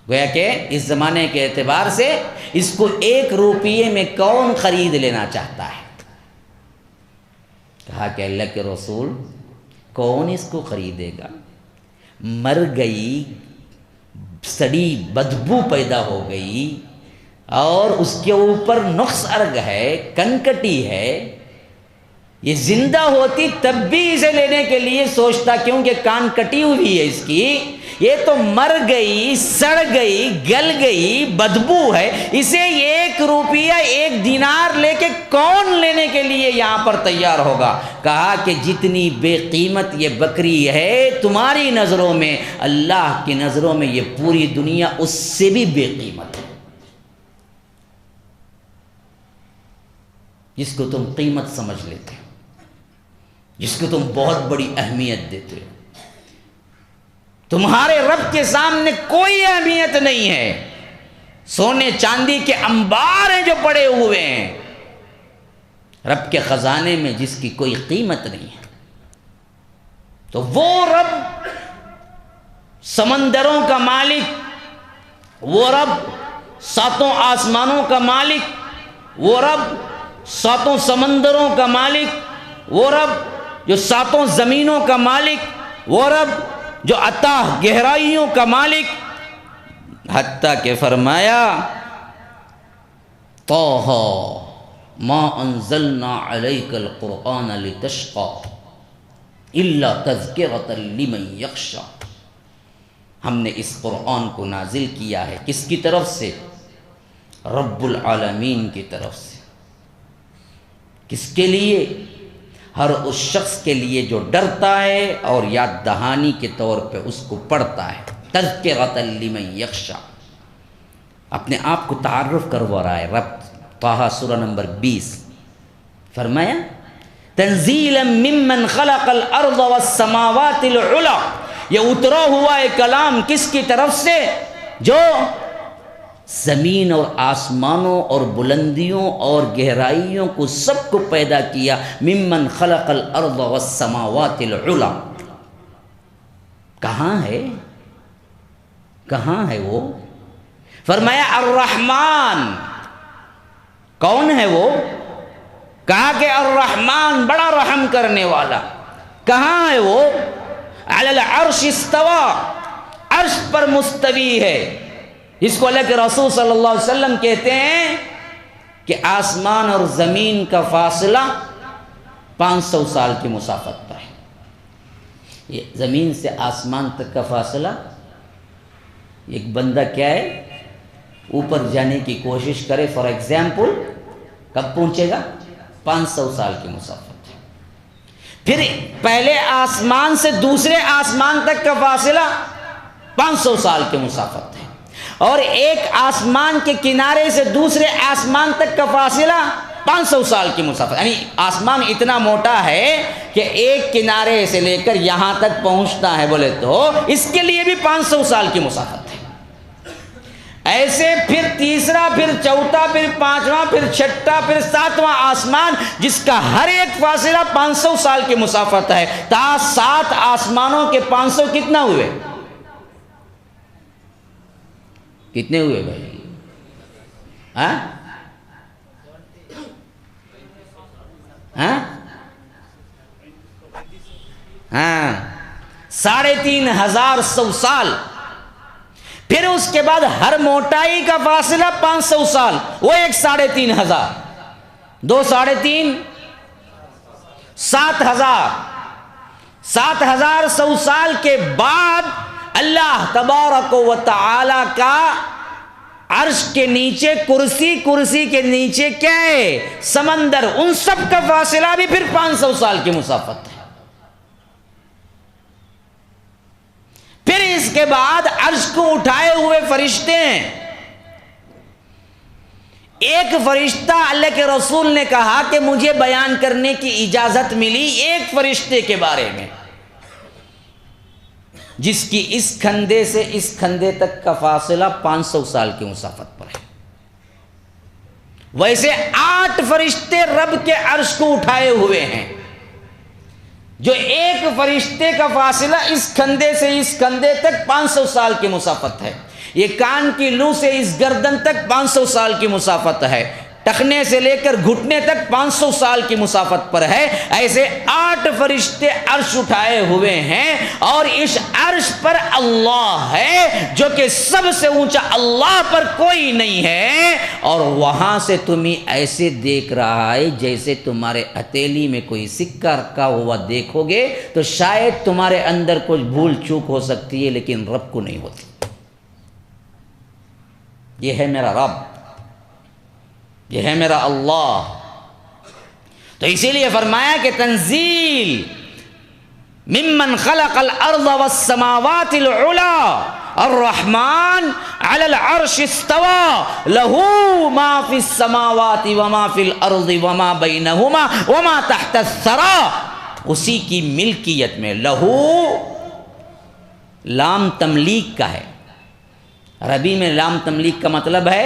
گویا کہ اس زمانے کے اعتبار سے اس کو 1 روپیے میں کون خرید لینا چاہتا ہے؟ کہا کہ اللہ کے رسول کون اس کو خریدے گا؟ مر گئی، سڑی بدبو پیدا ہو گئی اور اس کے اوپر نقص ارگ ہے، کنکٹی ہے۔ یہ زندہ ہوتی تب بھی اسے لینے کے لیے سوچتا، کیونکہ کان کٹی ہوئی ہے اس کی، یہ تو مر گئی، سڑ گئی، گل گئی، بدبو ہے، اسے 1 روپیہ 1 دینار لے کے کون لینے کے لیے یہاں پر تیار ہوگا؟ کہا کہ جتنی بے قیمت یہ بکری ہے تمہاری نظروں میں، اللہ کی نظروں میں یہ پوری دنیا اس سے بھی بے قیمت ہے، جس کو تم قیمت سمجھ لیتے ہو، جس کو تم بہت بڑی اہمیت دیتے ہو۔ تمہارے رب کے سامنے کوئی اہمیت نہیں ہے، سونے چاندی کے انبار ہیں جو پڑے ہوئے ہیں، رب کے خزانے میں جس کی کوئی قیمت نہیں ہے۔ تو وہ رب سمندروں کا مالک، وہ رب 7 آسمانوں کا مالک، وہ رب 7 سمندروں کا مالک، وہ رب جو 7 زمینوں کا مالک، وہ رب جو اتاہ گہرائیوں کا مالک، حتیٰ کہ فرمایا طٰہ ما انزلنا علیک القرآن لتشقی الا تذکرۃ لمن یخشی، ہم نے اس قرآن کو نازل کیا ہے کس کی طرف سے؟ رب العالمین کی طرف سے۔ کس کے لیے؟ ہر اس شخص کے لیے جو ڈرتا ہے اور یاد دہانی کے طور پہ اس کو پڑھتا ہے۔ تذکرۃ لمن یخشی، اپنے آپ کو تعارف کروا رہا ہے رب۔ طٰہ سورہ نمبر 20 فرمایا تنزیلا ممن خلق الارض والسماوات العلی، یہ اترا ہوا ہے کلام کس کی طرف سے؟ جو زمین اور آسمانوں اور بلندیوں اور گہرائیوں کو سب کو پیدا کیا۔ ممن خلق الارض والسماوات العلی، کہاں ہے؟ کہاں ہے وہ؟ فرمایا الرحمن، کون ہے وہ؟ کہا کہ الرحمن بڑا رحم کرنے والا، کہاں ہے وہ؟ علی العرش استوى، عرش پر مستوی ہے، جس کو اللہ کے رسول صلی اللہ علیہ وسلم کہتے ہیں کہ آسمان اور زمین کا فاصلہ 500 سال کی مسافت پر ہے۔ یہ زمین سے آسمان تک کا فاصلہ، ایک بندہ کیا ہے اوپر جانے کی کوشش کرے فار ایگزامپل، کب پہنچے گا؟ 500 سال کی مسافت ہے۔ پھر پہلے آسمان سے دوسرے آسمان تک کا فاصلہ 500 سال کی مسافت ہے، اور ایک آسمان کے کنارے سے دوسرے آسمان تک کا فاصلہ 500 سال کی مسافت، یعنی آسمان اتنا موٹا ہے کہ ایک کنارے سے لے کر یہاں تک پہنچتا ہے بولے تو اس کے لیے بھی 500 سال کی مسافت ہے۔ ایسے پھر تیسرا، پھر چوتھا، پھر 5واں، پھر 6واں، پھر 7واں آسمان، جس کا ہر ایک فاصلہ 500 سال کی مسافت ہے۔ تا 7 آسمانوں کے 500 کتنا ہوئے؟ کتنے ہوئے بھائی؟ ہاں 3,500 سال اس کے بعد ہر موٹائی کا فاصلہ 500 سال، وہ 1 3500، 2 3.5 7,000، 7,100 سال کے بعد اللہ تبارک و تعالی کا عرش کے نیچے کرسی، کرسی کے نیچے کیا ہے؟ سمندر، ان سب کا فاصلہ بھی پھر 500 سال کی مسافت ہے۔ پھر اس کے بعد عرش کو اٹھائے ہوئے فرشتے ہیں۔ ایک فرشتہ اللہ کے رسول نے کہا کہ مجھے بیان کرنے کی اجازت ملی ایک فرشتے کے بارے میں جس کی اس کھندے سے اس کھندے تک کا فاصلہ 500 سال کی مسافت پر ہے۔ ویسے 8 فرشتے رب کے عرش کو اٹھائے ہوئے ہیں، جو ایک فرشتے کا فاصلہ اس کھندے سے اس کھندے تک 500 سال کی مسافت ہے۔ یہ کان کی لو سے اس گردن تک 500 سال کی مسافت ہے، ٹخنے سے لے کر گھٹنے تک 500 سال کی مسافت پر ہے۔ ایسے 8 فرشتے عرش اٹھائے ہوئے ہیں، اور اس عرش پر اللہ ہے جو کہ سب سے اونچا، اللہ پر کوئی نہیں ہے، اور وہاں سے تمہیں ایسے دیکھ رہا ہے جیسے تمہارے ہتھیلی میں کوئی سکہ رکھا ہوا دیکھو گے تو شاید تمہارے اندر کچھ بھول چوک ہو سکتی ہے، لیکن رب کو نہیں ہوتی۔ یہ ہے میرا رب، یہ ہے میرا اللہ۔ تو اسی لیے فرمایا کہ تنزیل ممن خلق الارض والسماوات العلا الرحمن علی العرش استوى له ما في السماوات وما في الارض وما بينهما وما تحت الثرى، اسی کی ملکیت میں۔ لہو لام تملیک کا ہے، عربی میں لام تملیک کا مطلب ہے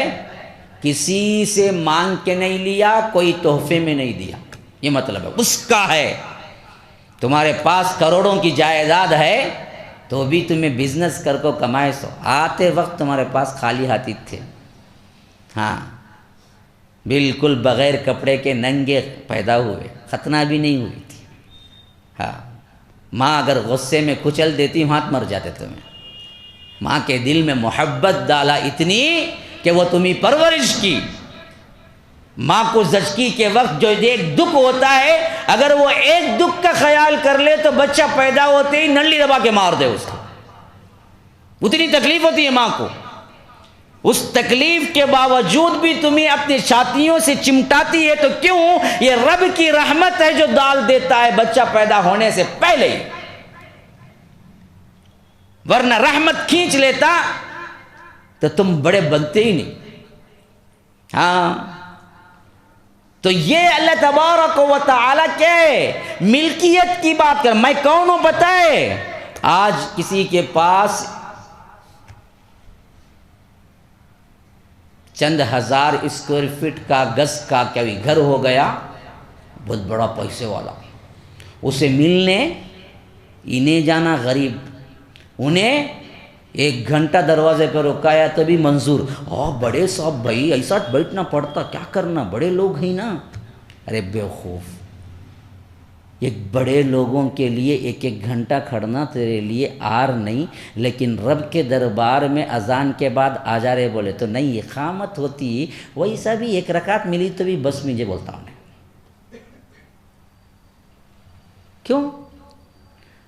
کسی سے مانگ کے نہیں لیا، کوئی تحفے میں نہیں دیا، یہ مطلب ہے اس کا ہے۔ تمہارے پاس کروڑوں کی جائیداد ہے تو بھی تمہیں بزنس کر کو کمائے سو، آتے وقت تمہارے پاس خالی ہاتھی تھے، ہاں بالکل بغیر کپڑے کے ننگے پیدا ہوئے، ختنہ بھی نہیں ہوئی تھی، ہاں ماں اگر غصے میں کچل دیتی ہاتھ مر جاتے تمہیں۔ ماں کے دل میں محبت ڈالا اتنی کہ وہ تمہیں پرورش کی۔ ماں کو زچگی کے وقت جو ایک دکھ ہوتا ہے، اگر وہ ایک دکھ کا خیال کر لے تو بچہ پیدا ہوتے ہی نلی دبا کے مار دے اس کو، اتنی تکلیف ہوتی ہے ماں کو۔ اس تکلیف کے باوجود بھی تمہیں اپنی چھاتیوں سے چمٹاتی ہے، تو کیوں؟ یہ رب کی رحمت ہے جو ڈال دیتا ہے بچہ پیدا ہونے سے پہلے ہی، ورنہ رحمت کھینچ لیتا تو تم بڑے بنتے ہی نہیں۔ ہاں تو یہ اللہ تبارک و تعالیٰ کے ملکیت کی بات کر، میں کون ہوں بتائے؟ آج کسی کے پاس چند ہزار اسکوائر فٹ کا گز کا کوئی گھر ہو گیا، بہت بڑا پیسے والا، اسے ملنے انہیں جانا غریب، انہیں 1 گھنٹہ دروازے پر رکایا تبھی منظور۔ بڑے صاحب بھائی ایسا بیٹھنا پڑتا، کیا کرنا، بڑے لوگ ہیں نا۔ ارے بیوقوف، یہ بڑے لوگوں کے لیے 1 گھنٹہ کھڑنا تیرے لیے آر نہیں، لیکن رب کے دربار میں اذان کے بعد آ جا رہے بولے تو نہیں، اقامت ہوتی ویسا بھی 1 رکعت ملی تو بھی بس مجھے بولتا ہوں۔ کیوں؟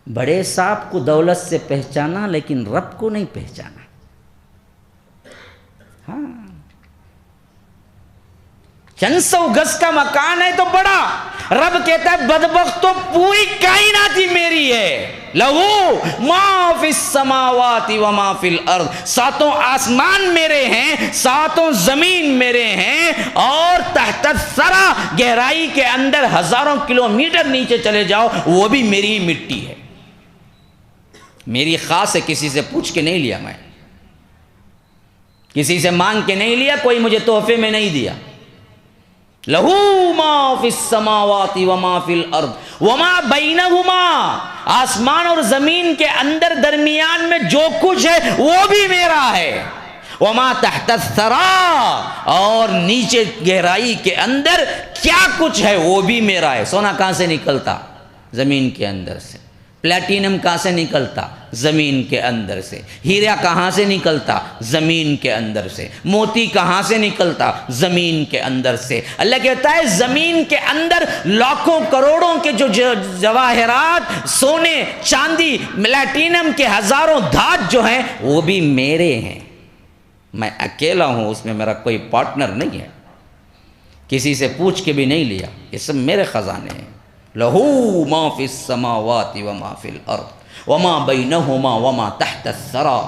بڑے صاحب کو دولت سے پہچانا لیکن رب کو نہیں پہچانا۔ ہاں چند 100 گز کا مکان ہے تو بڑا، رب کہتا ہے بدبخت تو پوری کائنات ہی میری ہے۔ لہو ما فی السماوات وما فی الارض، 7 آسمان میرے ہیں، 7 زمین میرے ہیں، اور تحت الثری، گہرائی کے اندر ہزاروں کلومیٹر نیچے چلے جاؤ وہ بھی میری مٹی ہے، میری خاص ہے، کسی سے پوچھ کے نہیں لیا، میں کسی سے مانگ کے نہیں لیا، کوئی مجھے تحفے میں نہیں دیا۔ لہو ما فی السماوات وما فی الارض وما بینہما، آسمان اور زمین کے اندر درمیان میں جو کچھ ہے وہ بھی میرا ہے۔ وما تحت الثری، اور نیچے گہرائی کے اندر کیا کچھ ہے وہ بھی میرا ہے۔ سونا کہاں سے نکلتا؟ زمین کے اندر سے۔ پلیٹینم کہاں سے نکلتا؟ زمین کے اندر سے۔ ہیرا کہاں سے نکلتا؟ زمین کے اندر سے۔ موتی کہاں سے نکلتا؟ زمین کے اندر سے۔ اللہ کہتا ہے زمین کے اندر لاکھوں کروڑوں کے جو جواہرات، سونے، چاندی، پلیٹینم کے ہزاروں دھات جو ہیں وہ بھی میرے ہیں، میں اکیلا ہوں، اس میں میرا کوئی پارٹنر نہیں ہے، کسی سے پوچھ کے بھی نہیں لیا، یہ سب میرے خزانے ہیں۔ لہو ما فی السماوات وما فی الارض وما بینہما وما تحت الثری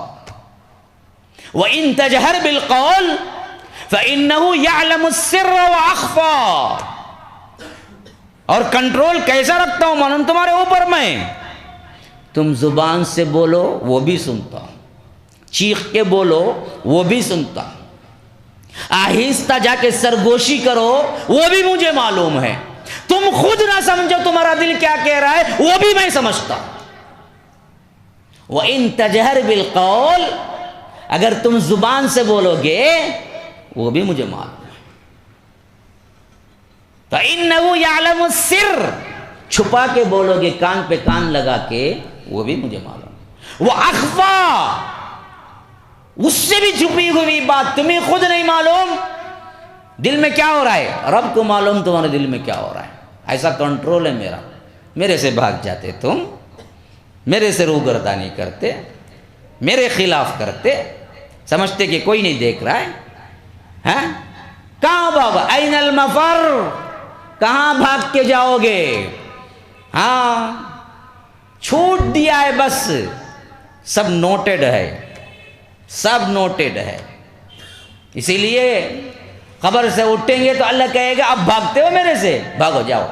وان تجہر بالقول فانہ یعلم السر واخفی۔ اور کنٹرول کیسا رکھتا ہوں معلوم تمہارے اوپر میں؟ تم زبان سے بولو وہ بھی سنتا ہوں، چیخ کے بولو وہ بھی سنتا ہوں، آہستہ جا کے سرگوشی کرو وہ بھی مجھے معلوم ہے، تم خود نہ سمجھو تمہارا دل کیا کہہ رہا ہے وہ بھی میں سمجھتا ہوں۔ وَإِن تَجْهَرْ بِالْقَوْلِ، اگر تم زبان سے بولو گے وہ بھی مجھے معلوم ہے۔ فَإِنَّهُ يَعْلَمُ السِّرَّ، چھپا کے بولو گے کان پہ کان لگا کے وہ بھی مجھے معلوم ہے۔ وَأَخْفَى، اس سے بھی چھپی ہوئی بات تمہیں خود نہیں معلوم، دل میں کیا ہو رہا ہے رب کو معلوم، تمہارے دل میں کیا ہو رہا ہے۔ ایسا کنٹرول ہے میرا، میرے سے بھاگ جاتے تم، میرے سے روگردانی کرتے، میرے خلاف کرتے، سمجھتے کہ کوئی نہیں دیکھ رہا ہے۔ ہاں کہاں بابا این المفر، کہاں بھاگ کے جاؤ گے؟ ہاں چھوٹ دیا ہے بس، سب نوٹڈ ہے، سب نوٹڈ ہے۔ اسی لیے قبر سے اٹھیں گے تو اللہ کہے گا اب بھاگتے ہو میرے سے، بھاگو جاؤ،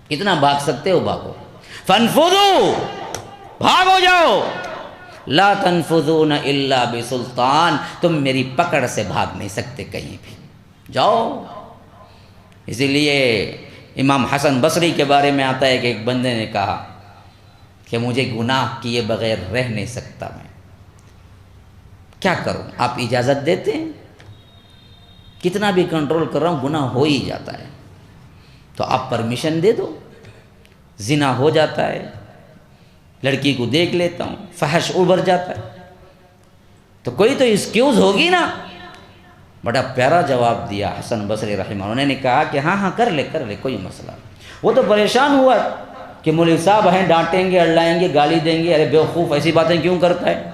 کتنا بھاگ سکتے ہو بھاگو۔ فانفذوا، بھاگو جاؤ، لا تنفذون الا بسلطان، تم میری پکڑ سے بھاگ نہیں سکتے کہیں بھی، جاؤ۔ اسی لیے امام حسن بصری کے بارے میں آتا ہے کہ ایک بندے نے کہا کہ مجھے گناہ کیے بغیر رہ نہیں سکتا، میں کیا کروں؟ آپ اجازت دیتے ہیں؟ کتنا بھی کنٹرول کر رہا ہوں گناہ ہو ہی جاتا ہے، تو آپ پرمیشن دے دو۔ زنا ہو جاتا ہے، لڑکی کو دیکھ لیتا ہوں، فحش ابھر جاتا ہے، تو کوئی تو ایکسکیوز ہوگی نا۔ بڑا پیارا جواب دیا حسن بصری رحمہ اللہ، انہوں نے کہا کہ ہاں ہاں کر لے کوئی مسئلہ نہیں۔ وہ تو پریشان ہوا کہ مولوی صاحب ہیں، ڈانٹیں گے، اڑلائیں گے، گالی دیں گے، ارے بیوقوف ایسی باتیں کیوں کرتا ہے؟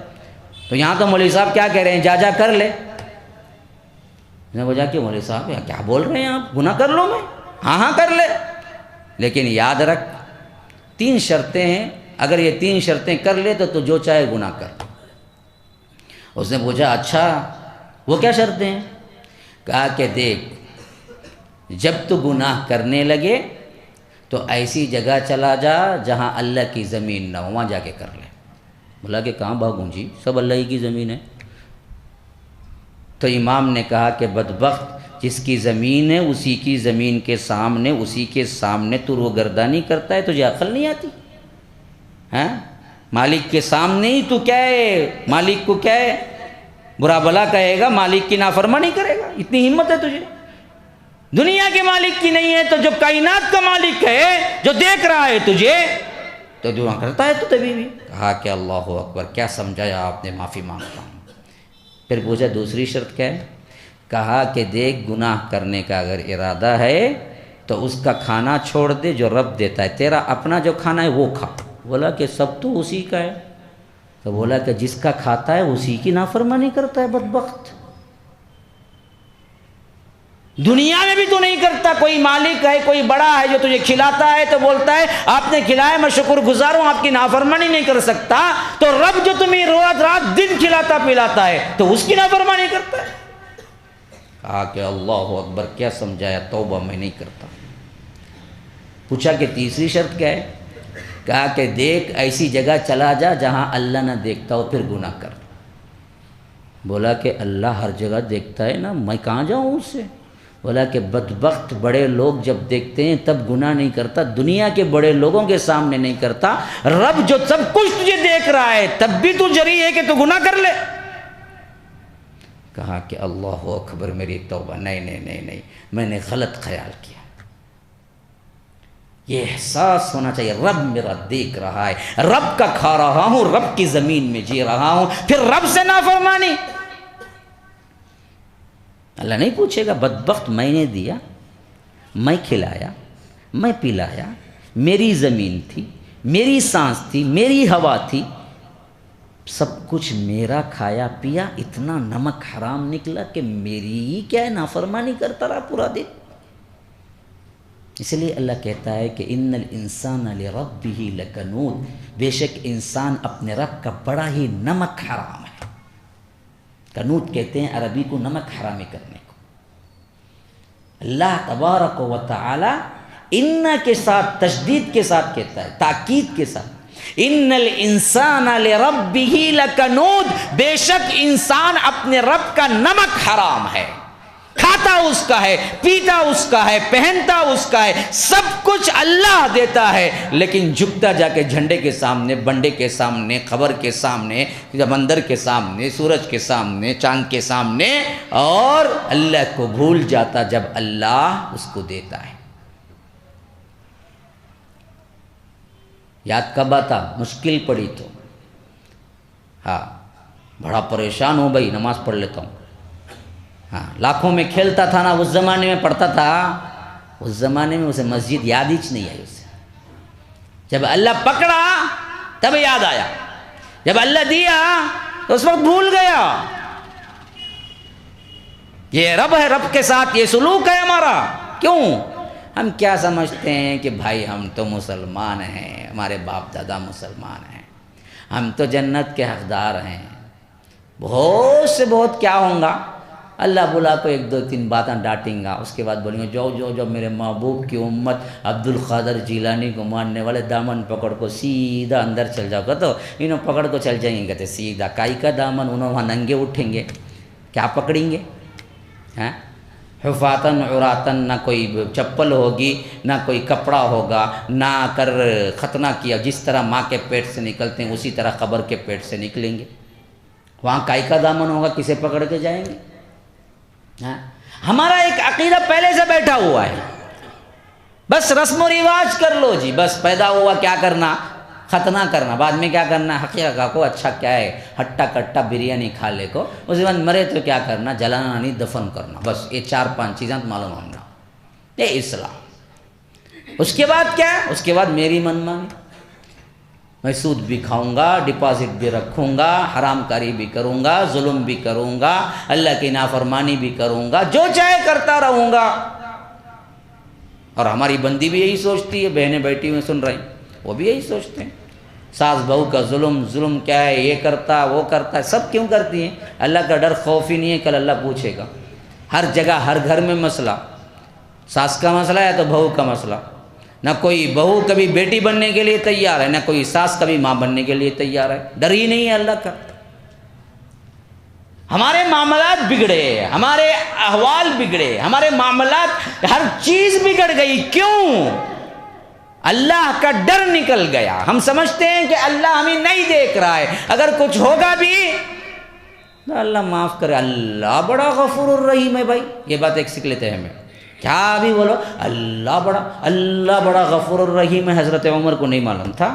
تو یہاں تو مولوی صاحب کیا کہہ رہے ہیں، جا کر لے۔ میں نے بولا کہ مولوی صاحب کیا بول رہے ہیں آپ، گناہ کر لو میں؟ ہاں کر لے، لیکن یاد رکھ 3 شرطیں ہیں، اگر یہ 3 شرطیں کر لے تو جو چاہے گناہ کر۔ اس نے پوچھا اچھا وہ کیا شرطیں ہیں؟ کہا کہ دیکھ جب تو گناہ کرنے لگے تو ایسی جگہ چلا جا جہاں اللہ کی زمین نہ ہو، وہاں جا کے کر لے۔ بولا کہ کہاں بھاگوں جی، سب اللہ ہی کی زمین ہے۔ تو امام نے کہا کہ بدبخت، جس کی زمین ہے اسی کی زمین کے سامنے، اسی کے سامنے تو روگردانی کرتا ہے، تجھے عقل نہیں آتی؟ ہاں مالک کے سامنے ہی تو کیا ہے، مالک کو کیا ہے برا بلا کہے گا، مالک کی نافرمانی کرے گا، اتنی ہمت ہے تجھے؟ دنیا کے مالک کی نہیں ہے تو جو کائنات کا مالک ہے، جو دیکھ رہا ہے تجھے، تو دعا کرتا ہے تو تبھی بھی۔ کہا کہ اللہ اکبر، کیا سمجھایا آپ نے، معافی مانگتا ہوں۔ پھر پوچھا دوسری شرط کیا ہے؟ کہا کہ دیکھ گناہ کرنے کا اگر ارادہ ہے تو اس کا کھانا چھوڑ دے جو رب دیتا ہے، تیرا اپنا جو کھانا ہے وہ کھا۔ بولا کہ سب تو اسی کا ہے، تو بولا کہ جس کا کھاتا ہے اسی کی نافرمانی کرتا ہے بدبخت۔ دنیا میں بھی تو نہیں کرتا، کوئی مالک ہے، کوئی بڑا ہے جو تجھے کھلاتا ہے تو بولتا ہے آپ نے کھلایا میں شکر گزار ہوں، آپ کی نافرمانی نہیں کر سکتا، تو رب جو تمہیں روز رات دن کھلاتا پلاتا ہے تو اس کی نافرمانی کرتا ہے۔ کہا کہ اللہ اکبر، کیا سمجھایا، توبہ میں نہیں کرتا۔ پوچھا کہ تیسری شرط کیا ہے؟ کہا کہ دیکھ ایسی جگہ چلا جا جہاں اللہ نہ دیکھتا ہو، پھر گناہ کر۔ بولا کہ اللہ ہر جگہ دیکھتا ہے نا، میں کہاں جاؤں اس سے؟ بولا کہ بدبخت، بڑے لوگ جب دیکھتے ہیں تب گناہ نہیں کرتا، دنیا کے بڑے لوگوں کے سامنے نہیں کرتا، رب جو سب کچھ تجھے دیکھ رہا ہے تب بھی تو جری ہے کہ تو گناہ کر لے۔ کہا کہ اللہ اکبر، میری توبہ، نہیں، میں نے غلط خیال کیا۔ یہ احساس ہونا چاہیے رب میرا دیکھ رہا ہے، رب کا کھا رہا ہوں، رب کی زمین میں جی رہا ہوں، پھر رب سے نافرمانی۔ اللہ نہیں پوچھے گا بدبخت میں نے دیا، میں کھلایا، میں پلایا، میری زمین تھی، میری سانس تھی، میری ہوا تھی، سب کچھ میرا کھایا پیا، اتنا نمک حرام نکلا کہ میری ہی کیا ہے نافرمانی کرتا رہا پورا دن۔ اس لیے اللہ کہتا ہے کہ ان الانسان لربہ لکنود، بے شک انسان اپنے رب کا بڑا ہی نمک حرام ہے۔ کنود کہتے ہیں عربی کو نمک حرامی کرنے کو۔ اللہ تبارک و تعالی ان کے ساتھ تشدید کے ساتھ کہتا ہے، تاکید کے ساتھ، ان الانسان لربہ لکنود، بے شک انسان اپنے رب کا نمک حرام ہے، کھاتا اس کا ہے، پیتا اس کا ہے، پہنتا اس کا ہے، سب کچھ اللہ دیتا ہے، لیکن جھکتا جا کے جھنڈے کے سامنے، بنڈے کے سامنے، خبر کے سامنے، سمندر کے سامنے، سورج کے سامنے، چاند کے سامنے، اور اللہ کو بھول جاتا جب اللہ اس کو دیتا ہے۔ یاد کب آتا؟ مشکل پڑی تو، ہاں بڑا پریشان ہو بھائی نماز پڑھ لیتا ہوں، ہاں لاکھوں میں کھیلتا تھا نا، اس زمانے میں پڑھتا تھا، اس زمانے میں اسے مسجد یاد ہی نہیں آئی اسے، جب اللہ پکڑا تب یاد آیا، جب اللہ دیا تو اس وقت بھول گیا۔ یہ رب ہے، رب کے ساتھ یہ سلوک ہے ہمارا۔ کیوں؟ ہم کیا سمجھتے ہیں کہ بھائی ہم تو مسلمان ہیں، ہمارے باپ دادا مسلمان ہیں، ہم تو جنت کے حقدار ہیں، بہت سے بہت کیا ہوں گا، اللہ بلا کو ایک دو تین باتیں ڈانٹیں گا، اس کے بعد بولیں گے جو میرے محبوب کی امت عبد القادر جیلانی کو ماننے والے دامن پکڑ کو سیدھا اندر چل جاؤ گا، تو انہوں پکڑ کو چل جائیں گے، کہتے سیدھا کائی کا دامن، انہوں وہاں ننگے اٹھیں گے، کیا پکڑیں گے؟ ہاں حفاتن عراتن، نہ کوئی چپل ہوگی، نہ کوئی کپڑا ہوگا، نہ کر ختنہ کیا، جس طرح ماں کے پیٹ سے نکلتے ہیں اسی طرح قبر کے پیٹ سے نکلیں گے، وہاں کائی کا دامن ہوگا، کسے پکڑ کے جائیں گے؟ ہمارا ایک عقیدہ پہلے سے بیٹھا ہوا ہے، بس رسم و رواج کر لو جی، بس پیدا ہوا کیا کرنا؟ ختنہ کرنا، بعد میں کیا کرنا؟ حقیقہ کو اچھا کیا ہے، ہٹا کٹا بریانی کھا لے کو، اس کے بعد مرے تو کیا کرنا؟ جلانا نہیں، دفن کرنا، بس یہ 4-5 چیزیں معلوم ہونا، یہ اسلام۔ اس کے بعد کیا؟ اس کے بعد میری من مانی، میں سود بھی کھاؤں گا، ڈپازٹ بھی رکھوں گا، حرام کاری بھی کروں گا، ظلم بھی کروں گا، اللہ کی نافرمانی بھی کروں گا، جو چاہے کرتا رہوں گا۔ اور ہماری بندی بھی یہی سوچتی ہے، بہنیں بیٹھی ہوئی سن رہی، وہ بھی یہی سوچتے ہیں، ساس بہو کا ظلم کیا ہے، یہ کرتا وہ کرتا ہے، سب کیوں کرتی ہیں؟ اللہ کا ڈر خوف ہی نہیں ہے، کل اللہ پوچھے گا۔ ہر جگہ ہر گھر میں مسئلہ، ساس کا مسئلہ ہے تو بہو کا مسئلہ، نہ کوئی بہو کبھی بیٹی بننے کے لیے تیار ہے، نہ کوئی ساس کبھی ماں بننے کے لیے تیار ہے، ڈر ہی نہیں ہے اللہ کا۔ ہمارے معاملات بگڑے، ہمارے احوال بگڑے، ہمارے معاملات، ہر چیز بگڑ گئی، کیوں؟ اللہ کا ڈر نکل گیا۔ ہم سمجھتے ہیں کہ اللہ ہمیں نہیں دیکھ رہا ہے، اگر کچھ ہوگا بھی تو اللہ معاف کرے، اللہ بڑا غفور الرحیم ہے۔ بھائی یہ بات ایک سیکھ لیتے ہیں ہمیں، کیا ابھی بولو اللہ بڑا غفور الرحیم ہے، حضرت عمر کو نہیں معلوم تھا،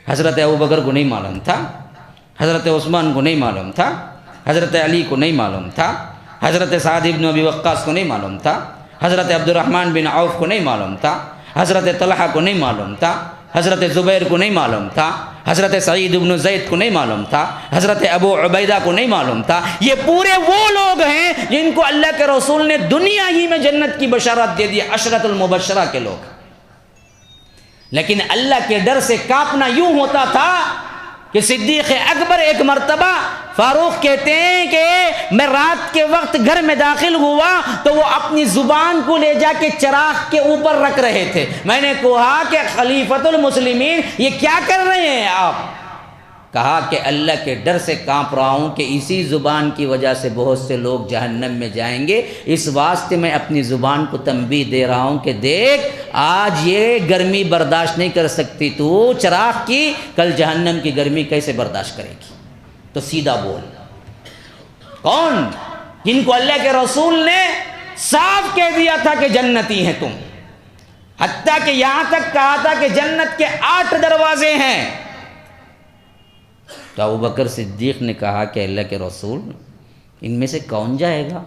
حضرت ابوبکر کو نہیں معلوم تھا، حضرت عثمان کو نہیں معلوم تھا، حضرت علی کو نہیں معلوم تھا، حضرت سعد بن ابی وقاص کو نہیں معلوم تھا، حضرت عبد الرحمن بن عوف کو نہیں معلوم تھا، حضرت طلحہ کو نہیں معلوم تھا، حضرت زبیر کو نہیں معلوم تھا، حضرت سعید بن زید کو نہیں معلوم تھا، حضرت ابو عبیدہ کو نہیں معلوم تھا۔ یہ پورے وہ لوگ ہیں جن کو اللہ کے رسول نے دنیا ہی میں جنت کی بشارت دے دی، عشرۃ المبشرہ کے لوگ۔ لیکن اللہ کے ڈر سے کانپنا یوں ہوتا تھا کہ صدیق اکبر ایک مرتبہ فاروق کہتے ہیں کہ میں رات کے وقت گھر میں داخل ہوا تو وہ اپنی زبان کو لے جا کے چراغ کے اوپر رکھ رہے تھے۔ میں نے کہا کہ خلیفۃ المسلمین یہ کیا کر رہے ہیں آپ؟ کہا کہ اللہ کے ڈر سے کانپ رہا ہوں کہ اسی زبان کی وجہ سے بہت سے لوگ جہنم میں جائیں گے، اس واسطے میں اپنی زبان کو تنبیہ دے رہا ہوں کہ دیکھ آج یہ گرمی برداشت نہیں کر سکتی تو چراغ کی، کل جہنم کی گرمی کیسے برداشت کرے گی؟ تو سیدھا بول۔ کون؟ جن کو اللہ کے رسول نے صاف کہہ دیا تھا کہ جنتی ہیں تم، حتیٰ کہ یہاں تک کہا تھا کہ جنت کے 8 دروازے ہیں۔ تو ابوبکر صدیق نے کہا کہ اللہ کے رسول ان میں سے کون جائے گا؟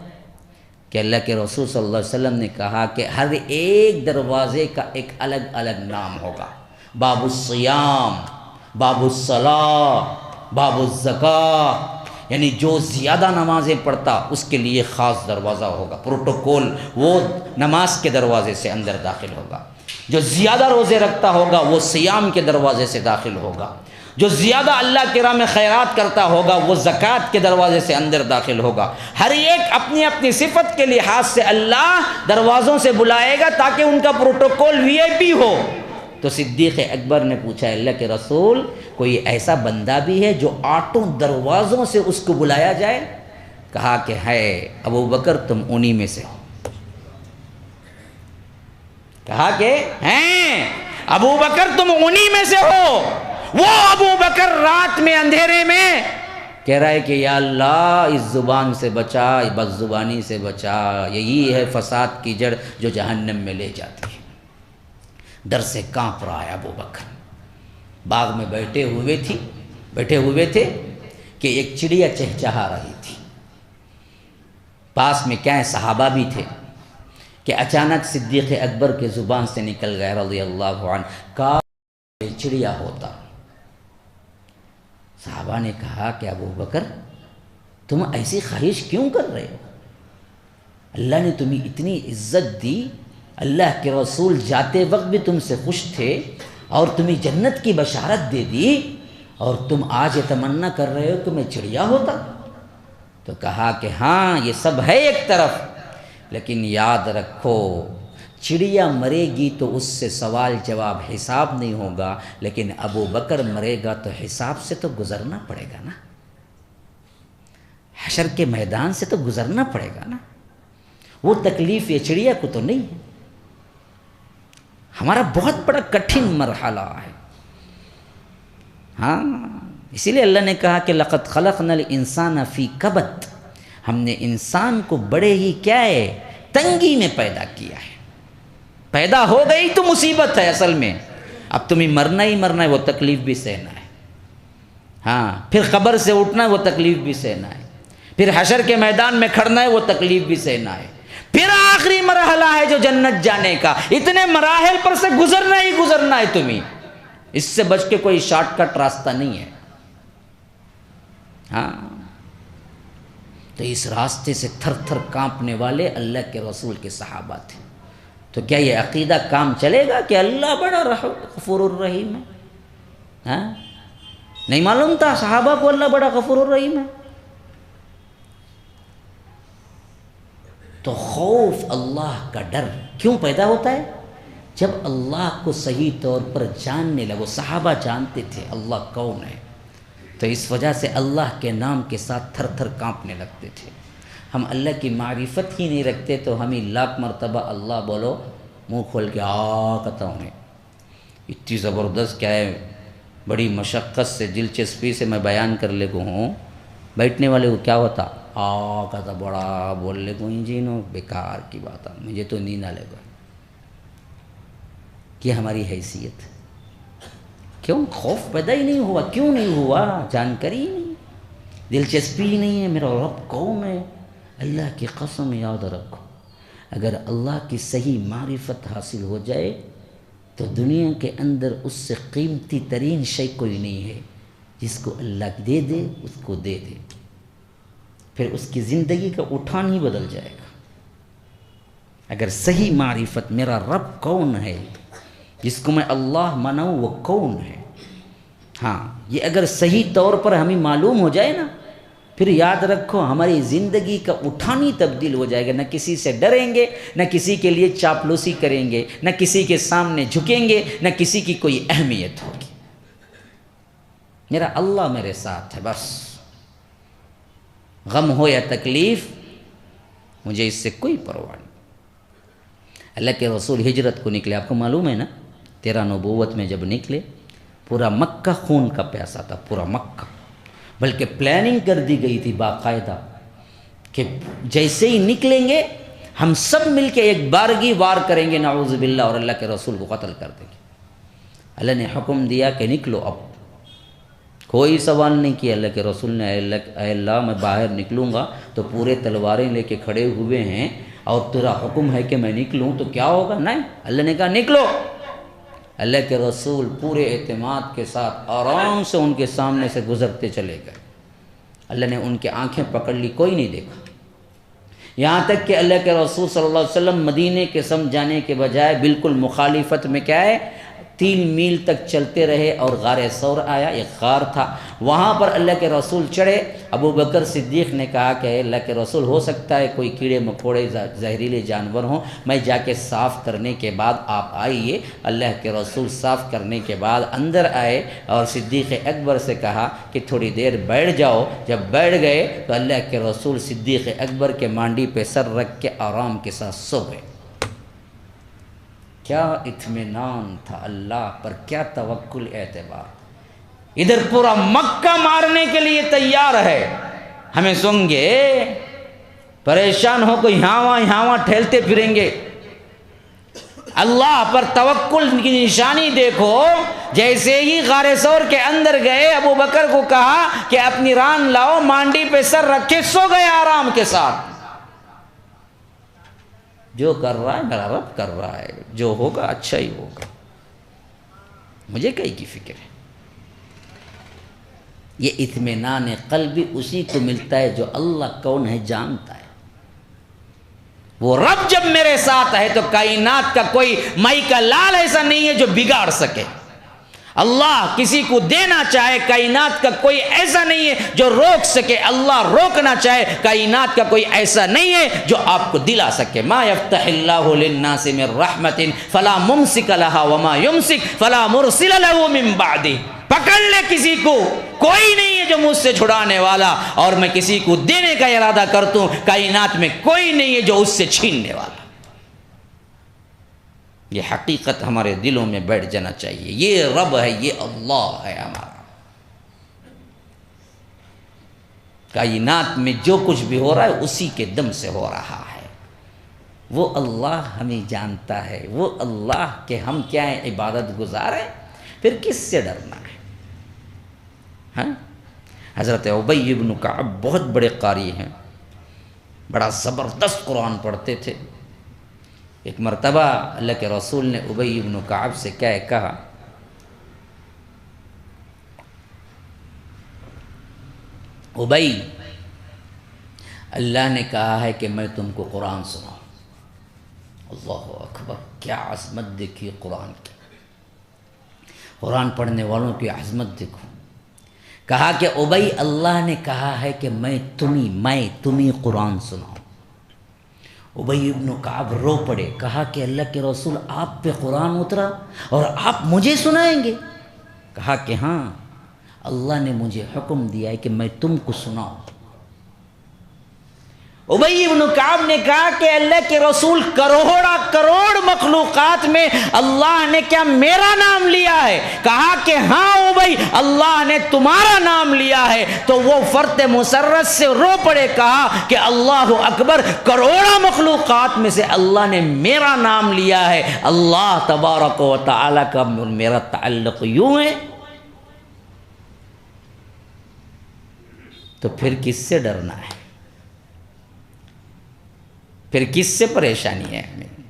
کہ اللہ کے رسول صلی اللہ علیہ وسلم نے کہا کہ ہر ایک دروازے کا ایک الگ الگ نام ہوگا۔ باب الصیام، باب الصلاۃ، باب الزکوٰۃ، یعنی جو زیادہ نمازیں پڑھتا اس کے لیے خاص دروازہ ہوگا، پروٹوکول، وہ نماز کے دروازے سے اندر داخل ہوگا۔ جو زیادہ روزے رکھتا ہوگا وہ صیام کے دروازے سے داخل ہوگا۔ جو زیادہ اللہ کی راہ میں خیرات کرتا ہوگا وہ زکوٰۃ کے دروازے سے اندر داخل ہوگا۔ ہر ایک اپنی اپنی صفت کے لحاظ سے اللہ دروازوں سے بلائے گا تاکہ ان کا پروٹوکول وی آئی پی ہو۔ تو صدیق اکبر نے پوچھا اللہ کے رسول کوئی ایسا بندہ بھی ہے جو 8 دروازوں سے اس کو بلایا جائے؟ کہا کہ ہے ابوبکر، تم انہی میں سے ہو۔ کہا کہ ہیں ابوبکر، تم انہی میں سے ہو۔ وہ ابوبکر رات میں اندھیرے میں کہہ رہا ہے کہ یا اللہ اس زبان سے بچا، بد زبانی سے بچا، یہی ہے فساد کی جڑ جو جہنم میں لے جاتی ہے۔ ڈر سے کانپ رہا ہے ابوبکر۔ باغ میں بیٹھے ہوئے تھے کہ ایک چڑیا چہچہا رہی تھی۔ پاس میں کیا ہے صحابہ بھی تھے کہ اچانک صدیق اکبر کے زبان سے نکل گیا رضی اللہ عنہ، کاش چڑیا ہوتا۔ صحابہ نے کہا کہ ابوبکر تم ایسی خواہش کیوں کر رہے ہو؟ اللہ نے تمہیں اتنی عزت دی، اللہ کے رسول جاتے وقت بھی تم سے خوش تھے اور تمہیں جنت کی بشارت دے دی، اور تم آج یہ تمنا کر رہے ہو کہ میں چڑیا ہوتا؟ تو کہا کہ ہاں یہ سب ہے ایک طرف، لیکن یاد رکھو چڑیا مرے گی تو اس سے سوال جواب حساب نہیں ہوگا، لیکن ابوبکر مرے گا تو حساب سے تو گزرنا پڑے گا نا، حشر کے میدان سے تو گزرنا پڑے گا نا۔ وہ تکلیف یہ چڑیا کو تو نہیں ہے، ہمارا بہت بڑا کٹھن مرحلہ ہے۔ ہاں اسی لیے اللہ نے کہا کہ لقد خلقنا الانسان فی کبد، ہم نے انسان کو بڑے ہی کیا ہے تنگی میں پیدا کیا ہے۔ پیدا ہو گئی تو مصیبت ہے اصل میں، اب تمہیں مرنا ہی مرنا ہے، وہ تکلیف بھی سہنا ہے۔ ہاں پھر قبر سے اٹھنا ہے، وہ تکلیف بھی سہنا ہے، پھر حشر کے میدان میں کھڑنا ہے، وہ تکلیف بھی سہنا ہے، پھر آخری مرحلہ ہے جو جنت جانے کا۔ اتنے مراحل پر سے گزرنا ہی گزرنا ہے تمہیں، اس سے بچ کے کوئی شارٹ کٹ راستہ نہیں ہے۔ ہاں تو اس راستے سے تھر تھر کانپنے والے اللہ کے رسول کے صحابہ تھے۔ تو کیا یہ عقیدہ کام چلے گا کہ اللہ بڑا غفور الرحیم ہے؟ ہاں نہیں معلوم تھا صحابہ کو اللہ بڑا غفور الرحیم ہے؟ تو خوف اللہ کا ڈر کیوں پیدا ہوتا ہے؟ جب اللہ کو صحیح طور پر جاننے لگو۔ صحابہ جانتے تھے اللہ کون ہے، تو اس وجہ سے اللہ کے نام کے ساتھ تھر تھر کانپنے لگتے تھے۔ ہم اللہ کی معرفت ہی نہیں رکھتے تو ہمیں لاکھ مرتبہ اللہ بولو منہ کھول کے کہتا ہوں، اتنی زبردست کیا ہے، بڑی مشقت سے دلچسپی سے میں بیان کر لے کو ہوں، بیٹھنے والے کو کیا ہوتا کہتا بڑا بول لے کو انجینو، بیکار کی بات ہے، مجھے تو نیند آ لے گا۔ کہ ہماری حیثیت کیوں خوف پیدا ہی نہیں ہوا؟ کیوں نہیں ہوا؟ جانکاری ہی نہیں، دلچسپی ہی نہیں ہے میرا رب کون ہے۔ اللہ کی قسم یاد رکھو، اگر اللہ کی صحیح معرفت حاصل ہو جائے تو دنیا کے اندر اس سے قیمتی ترین شے کوئی نہیں ہے۔ جس کو اللہ دے دے اس کو دے دے، پھر اس کی زندگی کا اٹھان ہی بدل جائے گا۔ اگر صحیح معرفت میرا رب کون ہے، جس کو میں اللہ مانوں وہ کون ہے، ہاں یہ اگر صحیح طور پر ہمیں معلوم ہو جائے نا، پھر یاد رکھو ہماری زندگی کا اٹھان ہی تبدیل ہو جائے گا۔ نہ کسی سے ڈریں گے، نہ کسی کے لیے چاپلوسی کریں گے، نہ کسی کے سامنے جھکیں گے، نہ کسی کی کوئی اہمیت ہوگی۔ میرا اللہ میرے ساتھ ہے، بس غم ہو یا تکلیف مجھے اس سے کوئی پرواہ نہیں۔ اللہ کے رسول ہجرت کو نکلے، آپ کو معلوم ہے نا، 13 نبوت میں جب نکلے پورا مکہ خون کا پیاسا تھا، پورا مکہ، بلکہ پلاننگ کر دی گئی تھی باقاعدہ کہ جیسے ہی نکلیں گے ہم سب مل کے ایک بارگی وار کریں گے نعوذ باللہ اور اللہ کے رسول کو قتل کر دیں گے۔ اللہ نے حکم دیا کہ نکلو، اب کوئی سوال نہیں کیا اللہ کے رسول نے، اے اللہ میں باہر نکلوں گا تو پورے تلواریں لے کے کھڑے ہوئے ہیں اور تیرا حکم ہے کہ میں نکلوں تو کیا ہوگا؟ نہیں، اللہ نے کہا نکلو۔ اللہ کے رسول پورے اعتماد کے ساتھ آرام سے ان کے سامنے سے گزرتے چلے گئے۔ اللہ نے ان کی آنکھیں پکڑ لی، کوئی نہیں دیکھا، یہاں تک کہ اللہ کے رسول صلی اللہ علیہ وسلم مدینے کے سمجھ جانے کے بجائے بالکل مخالفت میں کیا ہے 3 میل تک چلتے رہے اور غار ثور آیا، ایک غار تھا، وہاں پر اللہ کے رسول چڑھے۔ ابو بکر صدیق نے کہا کہ اللہ کے رسول ہو سکتا ہے کوئی کیڑے مکوڑے زہریلے جانور ہوں، میں جا کے صاف کرنے کے بعد آپ آئیے۔ اللہ کے رسول صاف کرنے کے بعد اندر آئے اور صدیق اکبر سے کہا کہ تھوڑی دیر بیٹھ جاؤ۔ جب بیٹھ گئے تو اللہ کے رسول صدیق اکبر کے مانڈی پہ سر رکھ کے آرام کے ساتھ سو گئے۔ کیا اطمینان تھا اللہ پر، کیا توکل اعتبار۔ ادھر پورا مکہ مارنے کے لیے تیار ہے، ہمیں سن گے پریشان ہو کو یہاں وہاں ٹھہلتے پھریں گے۔ اللہ پر توکل کی نشانی دیکھو، جیسے ہی غار ثور کے اندر گئے ابو بکر کو کہا کہ اپنی ران لاؤ، مانڈی پہ سر رکھے سو گئے آرام کے ساتھ۔ جو کر رہا ہے میرا رب کر رہا ہے، جو ہوگا اچھا ہی ہوگا، مجھے کئی کی فکر ہے۔ یہ اطمینان قلبی اسی کو ملتا ہے جو اللہ کون ہے جانتا ہے۔ وہ رب جب میرے ساتھ ہے تو کائنات کا کوئی مائی کا لال ایسا نہیں ہے جو بگاڑ سکے۔ اللہ کسی کو دینا چاہے، کائنات کا کوئی ایسا نہیں ہے جو روک سکے۔ اللہ روکنا چاہے، کائنات کا کوئی ایسا نہیں ہے جو آپ کو دلا سکے۔ ما یفتح اللہ للناس من رحمت فلا ممسک لها وما یمسک فلا مرسل له من بعدہ۔ پکڑ لے کسی کو، کوئی نہیں ہے جو مجھ سے چھڑانے والا، اور میں کسی کو دینے کا ارادہ کرتا ہوں، کائنات میں کوئی نہیں ہے جو اس سے چھیننے والا۔ یہ حقیقت ہمارے دلوں میں بیٹھ جانا چاہیے، یہ رب ہے، یہ اللہ ہے ہمارا۔ کائنات میں جو کچھ بھی ہو رہا ہے اسی کے دم سے ہو رہا ہے۔ وہ اللہ ہمیں جانتا ہے، وہ اللہ کہ ہم کیا ہیں، عبادت گزار ہیں، پھر کس سے ڈرنا ہے؟ ہاں، حضرت ابی بن کعب بہت بڑے قاری ہیں، بڑا زبردست قرآن پڑھتے تھے۔ ایک مرتبہ اللہ کے رسول نے ابی بن کعب سے کیا کہا، ابی، اللہ نے کہا ہے کہ میں تم کو قرآن سناؤں۔ اللہ اکبر، کیا عظمت دیکھی قرآن کی، قرآن پڑھنے والوں کی عظمت دیکھو۔ کہا کہ ابی، اللہ نے کہا ہے کہ میں تمہیں قرآن سناؤں۔ ابی بن کعب رو پڑے، کہا کہ اللہ کے رسول آپ پہ قرآن اترا اور آپ مجھے سنائیں گے؟ کہا کہ ہاں، اللہ نے مجھے حکم دیا ہے کہ میں تم کو سناؤں۔ ابی بن کعب نے کہا کہ اللہ کے رسول کروڑ مخلوقات میں اللہ نے کیا میرا نام لیا ہے؟ کہا کہ ہاں ابی، اللہ نے تمہارا نام لیا ہے۔ تو وہ فرد مسرت سے رو پڑے، کہا کہ اللہ اکبر، کروڑوں مخلوقات میں سے اللہ نے میرا نام لیا ہے۔ اللہ تبارک و تعالی کا میرا تعلق یوں ہے، تو پھر کس سے ڈرنا ہے؟ پھر کس سے پریشانی ہے ہمیں؟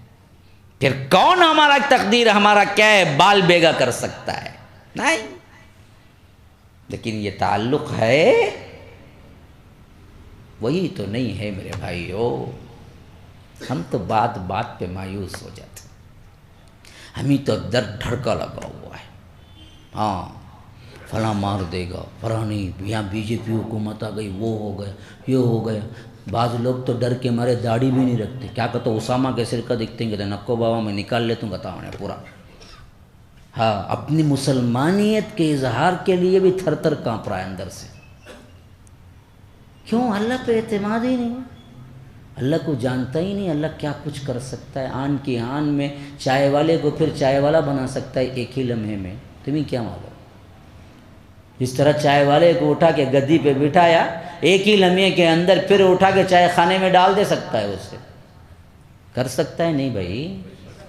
پھر کون ہمارا تقدیر، ہمارا کیا ہے، بال بیگا کر سکتا ہے؟ نہیں۔ لیکن یہ تعلق ہے، وہی تو نہیں ہے میرے بھائیو۔ ہم تو بات بات پہ مایوس ہو جاتے، ہمیں تو درد دھڑکا لگا ہوا ہے۔ ہاں، فلاں مار دے گا، فلاں نہیں، یہاں بی جے پی حکومت آ گئی، وہ ہو گیا، یہ ہو گیا۔ بعض لوگ تو ڈر کے مارے داڑھی بھی نہیں رکھتے، کیا کہتے اسامہ کے سر کا دکھتے ہیں، کہتے نکو بابا میں نکال لیتا ہوں گتا ہونے پورا۔ ہاں، اپنی مسلمانیت کے اظہار کے لیے بھی تھر تھر کانپ رہا ہے اندر سے۔ کیوں؟ اللہ پہ اعتماد ہی نہیں، اللہ کو جانتا ہی نہیں، اللہ کیا کچھ کر سکتا ہے۔ آن کی آن میں چائے والے کو پھر چائے والا بنا سکتا ہے ایک ہی لمحے میں، تمہیں کیا معلوم؟ جس طرح چائے والے کو اٹھا کے گدی پہ بٹھایا، ایک ہی لمحے کے اندر پھر اٹھا کے چائے خانے میں ڈال دے سکتا ہے اسے۔ کر سکتا ہے؟ نہیں بھائی،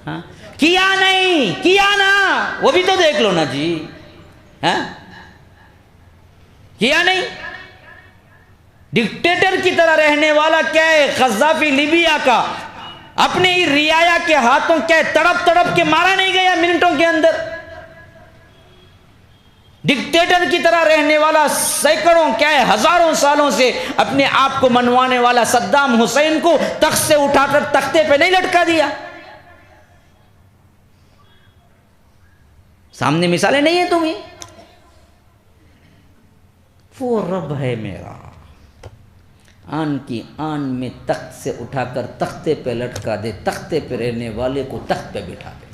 ہاں کیا نہیں کیا نا، وہ بھی تو دیکھ لو نا جی، ہاں کیا نہیں؟ ڈکٹیٹر کی طرح رہنے والا کیا ہے قذافی لیبیا کا، اپنے ہی رعایا کے ہاتھوں کیا تڑپ تڑپ کے مارا نہیں گیا منٹوں کے اندر؟ ڈکٹیٹر کی طرح رہنے والا سینکڑوں کیا ہے ہزاروں سالوں سے اپنے آپ کو منوانے والا صدام حسین کو تخت سے اٹھا کر تختے پہ نہیں لٹکا دیا؟ سامنے مثالیں نہیں ہیں تمہیں؟ وہ رب ہے میرا، آن کی آن میں تخت سے اٹھا کر تختے پہ لٹکا دے، تختے پہ رہنے والے کو تخت پہ بٹھا دے۔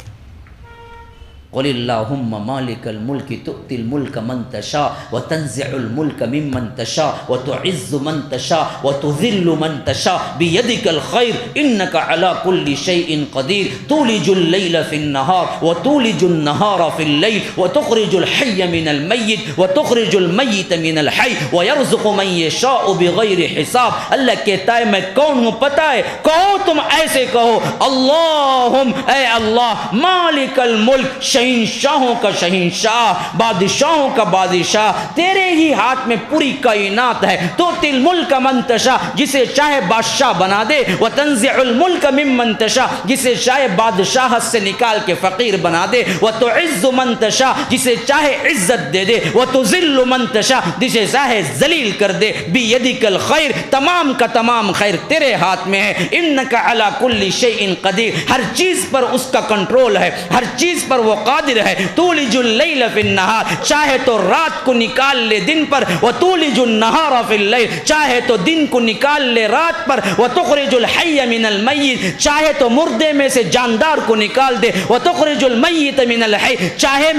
قل اللہم مالک الملک تؤتی الملک من تشاء وتنزع الملک ممن تشاء وتعز من تشاء وتذل من تشاء بیدک الخیر انک علی کل شیء قدیر تولج اللیل فی النہار وتولج النہار فی اللیل وتخرج الحی من المیت وتخرج المیت من الحی ویرزق من یشاء بغیر حساب۔ اللہ کہتا ہے میں کون ہوں پتہ ہے؟ کہو تم ایسے کہو، اللہم اے اللہ مالک الملک، شہنشاہوں کا شہنشاہ، بادشاہوں کا بادشاہ، تیرے ہی ہاتھ میں پوری کائنات ہے، تو تل ملک من تشاء، جسے چاہے بادشاہ بنا دے، وتنزع الملک ممن تشاء، جسے چاہے بادشاہت سے نکال کے فقیر بنا دے، وتعز من تشاء، جسے چاہے عزت دے دے، وتذل من تشاء، جسے چاہے ذلیل کر دے، بیدک الخیر، تمام کا تمام خیر تیرے ہاتھ میں ہے، انک علی کل شیء قدیر، ہر چیز پر اس کا کنٹرول ہے، ہر چیز پر وہ قادر ہے۔ تولج اللیل فی النہار، چاہے تو رات کو نکال لے دن پر، وتولج النہار فی اللیل، چاہے تو دن کو نکال لے رات پر، وتخرج الحی من المیت، چاہے تو مردے میں سے جاندار کو نکال دے، وتخرج المیت من الحی، چاہے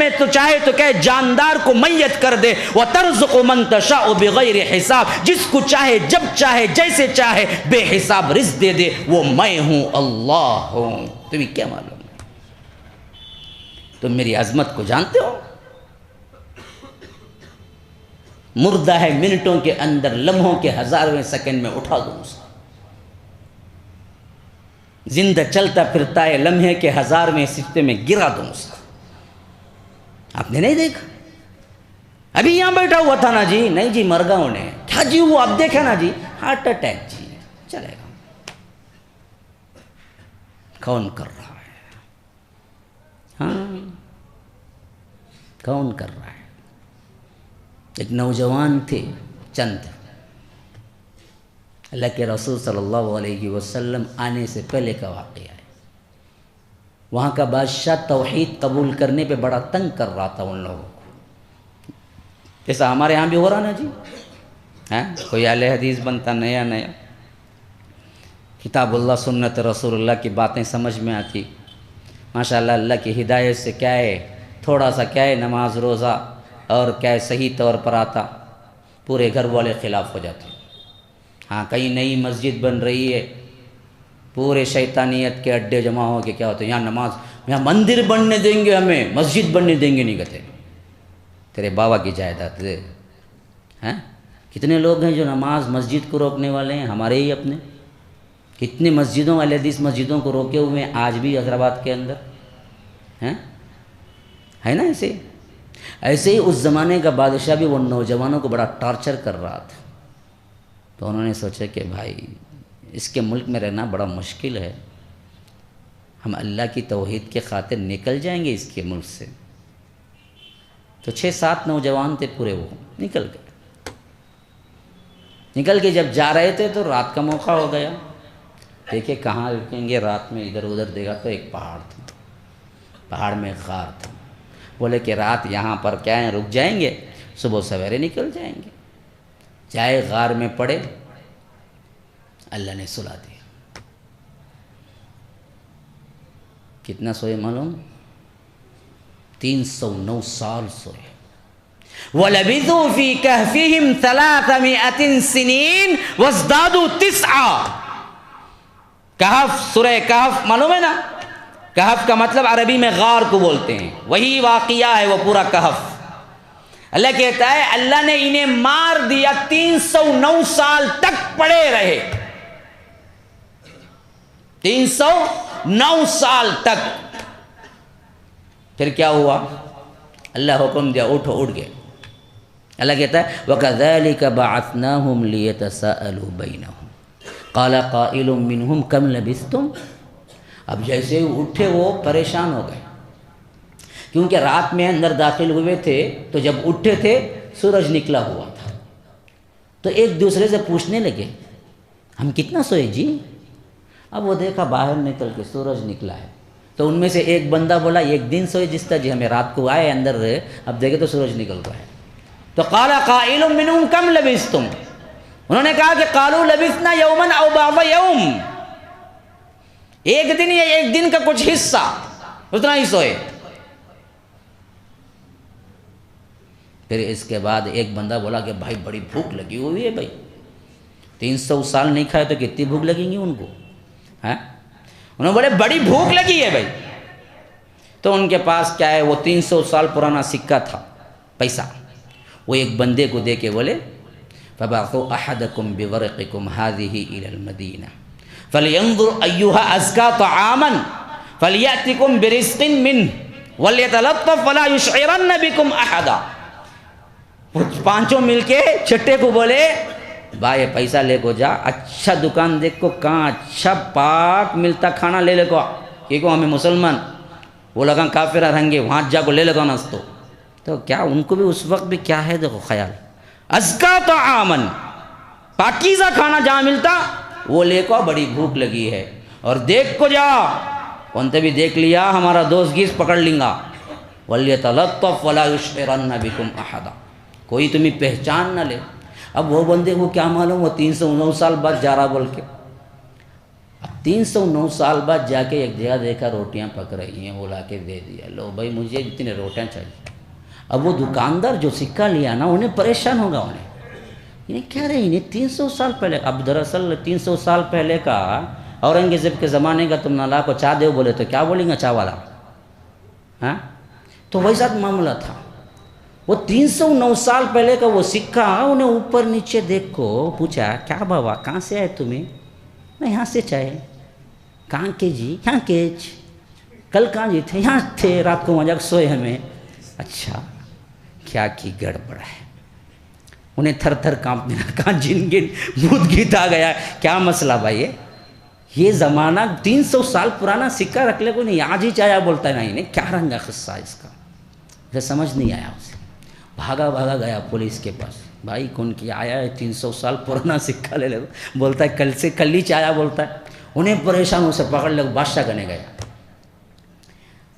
تو کہ جاندار کو میت کر دے، وترزق من تشاء بغیر حساب، جس کو چاہے جب چاہے جیسے چاہے بے حساب رزق دے دے، وہ میں ہوں، اللہ ہوں۔ تمہیں کیا معلوم؟ تم میری عظمت کو جانتے ہو؟ مردہ ہے منٹوں کے اندر، لمحوں کے ہزارویں سیکنڈ میں اٹھا دوں اسے، زندہ چلتا پھرتا ہے لمحے کے ہزارویں سفتے میں گرا دوں اسے۔ آپ نے نہیں دیکھا؟ ابھی یہاں بیٹھا ہوا تھا نا جی، نہیں جی مر گا انہیں، کیا جی وہ اب دیکھا نا جی، ہارٹ اٹیک جی، چلے گا۔ کون کر رہا ہے؟ ہاں کون کر رہا ہے؟ ایک نوجوان تھے چند، اللہ کے رسول صلی اللہ علیہ وسلم آنے سے پہلے کا واقعہ ہے۔ وہاں کا بادشاہ توحید قبول کرنے پہ بڑا تنگ کر رہا تھا ان لوگوں کو، جیسا ہمارے یہاں بھی ہو رہا نا جی، کوئی اہل حدیث بنتا نیا نیا، کتاب اللہ سنت رسول اللہ کی باتیں سمجھ میں آتی، ماشاءاللہ اللہ کی ہدایت سے کیا ہے تھوڑا سا کیا ہے نماز روزہ اور کیا ہے صحیح طور پر آتا، پورے گھر والے خلاف ہو جاتے۔ ہاں کہیں نئی مسجد بن رہی ہے، پورے شیطانیت کے اڈے جمع ہو کے کیا ہوتے ہیں، یہاں مندر بننے دیں گے، ہمیں مسجد بننے دیں گے نہیں کہتے، تیرے بابا کی جائیداد ہے۔ کتنے لوگ ہیں جو نماز مسجد کو روکنے والے ہیں، ہمارے ہی اپنے، کتنے مسجدوں والے حدیث مسجدوں کو روکے ہوئے ہیں آج بھی حیدرآباد کے اندر، ہے نا؟ ایسے ہی اس زمانے کا بادشاہ بھی وہ نوجوانوں کو بڑا ٹارچر کر رہا تھا، تو انہوں نے سوچا کہ بھائی اس کے ملک میں رہنا بڑا مشکل ہے، ہم اللہ کی توحید کے خاطر نکل جائیں گے اس کے ملک سے۔ تو 6-7 نوجوان تھے پورے، وہ نکل کے جب جا رہے تھے تو رات کا موقع ہو گیا، دیکھے کہاں رکیں گے رات میں، ادھر ادھر دیکھا تو ایک پہاڑ تھا، پہاڑ میں غار تھا، بولے کہ رات یہاں پر کیا ہے رک جائیں گے، صبح سویرے نکل جائیں گے۔ جائے غار میں پڑے، اللہ نے سلا دیا۔ کتنا سوئے معلوم؟ 309 سال سوئے۔ وَلَبِثُوا فِي كَهْفِهِمْ 300 سِنِينَ وَازْدَادُوا 9۔ کہف، سورہ کہف معلوم ہے نا؟ کہف کا مطلب عربی میں غار کو بولتے ہیں، وہی واقعہ ہے وہ پورا کہف۔ اللہ کہتا ہے اللہ نے انہیں مار دیا، 309 سال تک پڑے رہے، 309 سال تک. پھر کیا ہوا؟ اللہ حکم دیا اٹھو، اٹھ گئے. اللہ کہتا ہے وَكَذَلِكَ بَعَثْنَاهُمْ لِيَتَسَاءَلُوا بَيْنَهُمْ قَالَ قَائِلٌ مِّنْهُمْ كَمْ لَبِثْتُمْ. اب جیسے ہی اٹھے وہ پریشان ہو گئے، کیونکہ رات میں اندر داخل ہوئے تھے تو جب اٹھے تھے سورج نکلا ہوا تھا. تو ایک دوسرے سے پوچھنے لگے ہم کتنا سوئے جی؟ اب وہ دیکھا باہر نکل کے سورج نکلا ہے. تو ان میں سے ایک بندہ بولا ایک دن سوئے جس طرح جی ہمیں رات کو آئے اندر رہے، اب دیکھے تو سورج نکل رہا ہے. تو قال قائل منهم کم لبثتم، انہوں نے کہا کہ قالوا لبثنا یوما او بعض یوم، ایک دن یا ایک دن کا کچھ حصہ، اتنا ہی سوئے. پھر اس کے بعد ایک بندہ بولا کہ بھائی بڑی بھوک لگی ہوئی ہے بھائی، 300 سال نہیں کھائے تو کتنی بھوک لگیں گی ان کو، ہاں؟ انہوں نے بولے بڑی بھوک لگی ہے بھائی. تو ان کے پاس کیا ہے، وہ 300 سال پرانا سکہ تھا، پیسہ، وہ ایک بندے کو دے کے بولے فَبَعْثُوا أَحَدَكُمْ بِوَرِقِكُمْ هَذِهِ إِلَى الْمَدِينَةِ فَلْيَنْظُرْ أَيُّهَا أَزْكَىٰ طَعَامًا فَلْيَأْتِكُمْ بِرِزْقٍ مِّنْهُ وَلْيَتَلَطَّفْ وَلَا يُشْعِرَنَّ بِكُمْ أَحَدًا. پانچوں مل کے چھٹے کو بولے بھائی پیسہ لے کو جا، اچھا دکان دیکھ کو کہاں اچھا پاک ملتا کھانا لے لے کو، کیونکہ ہمیں مسلمان وہ لگا کافر رہیں گے وہاں جا کو لے لے کو نستو. تو کیا ان کو بھی اس وقت بھی کیا ہے دیکھو خیال، ازکا طعامن، پاکیزہ کھانا جہاں ملتا وہ لے کو، بڑی بھوک لگی ہے. اور دیکھ کو جا، کونتے بھی دیکھ لیا ہمارا دوست گیس پکڑ لیں گا. وَلْيَتَلَطَّفْ وَلَا يُشْعِرَنَّ بِكُمْ أَحَدًا، کوئی تمہیں پہچان نہ لے. اب وہ بندے کو کیا معلوم وہ 309 سال بعد جا رہا بول کے. اب 309 سال بعد جا کے ایک جگہ دیکھا روٹیاں پک رہی ہیں، وہ لا کے دے دیا، لو بھائی مجھے اتنے روٹیاں چاہیے. اب وہ دکاندار جو سکہ لیا نا انہیں پریشان ہوگا، انہیں کیا رہے انہیں 300 سال پہلے. اب دراصل 300 سال پہلے کا اورنگزیب کے زمانے کا تم نالا کو چاہ دے بولے تو کیا بولیں گا چاہ والا، ہاں؟ تو ویسا معاملہ تھا. وہ 309 سال پہلے کا وہ سکہ انہیں اوپر نیچے دیکھ کو پوچھا کیا بابا کہاں سے آئے تمہیں؟ میں یہاں سے چاہے. کہاں کے جی؟ یہاں کے. کل کہاں جی تھے؟ یہاں تھے، رات کو وہاں جا سوئے ہمیں. اچھا کیا کی گڑبڑ ہے. انہیں تھر تھر کانپنے لگا، کہاں جن گن بھوت گیت آ گیا، کیا مسئلہ بھائی ہے؟ یہ زمانہ 300 سال پرانا سکہ رکھ لے کو نہیں، آج ہی چایا بولتا ہے نا، انہیں کیا رنگا قصہ ہے اس کا. اسے سمجھ نہیں آیا، اسے بھاگا بھاگا گیا پولیس کے پاس. بھائی کون کیا آیا ہے 300 سال پرانا سکہ لے لے، بولتا ہے کل سے کل ہی چایا بولتا ہے. انہیں پریشان اسے پکڑ لے بادشاہ کرنے گیا.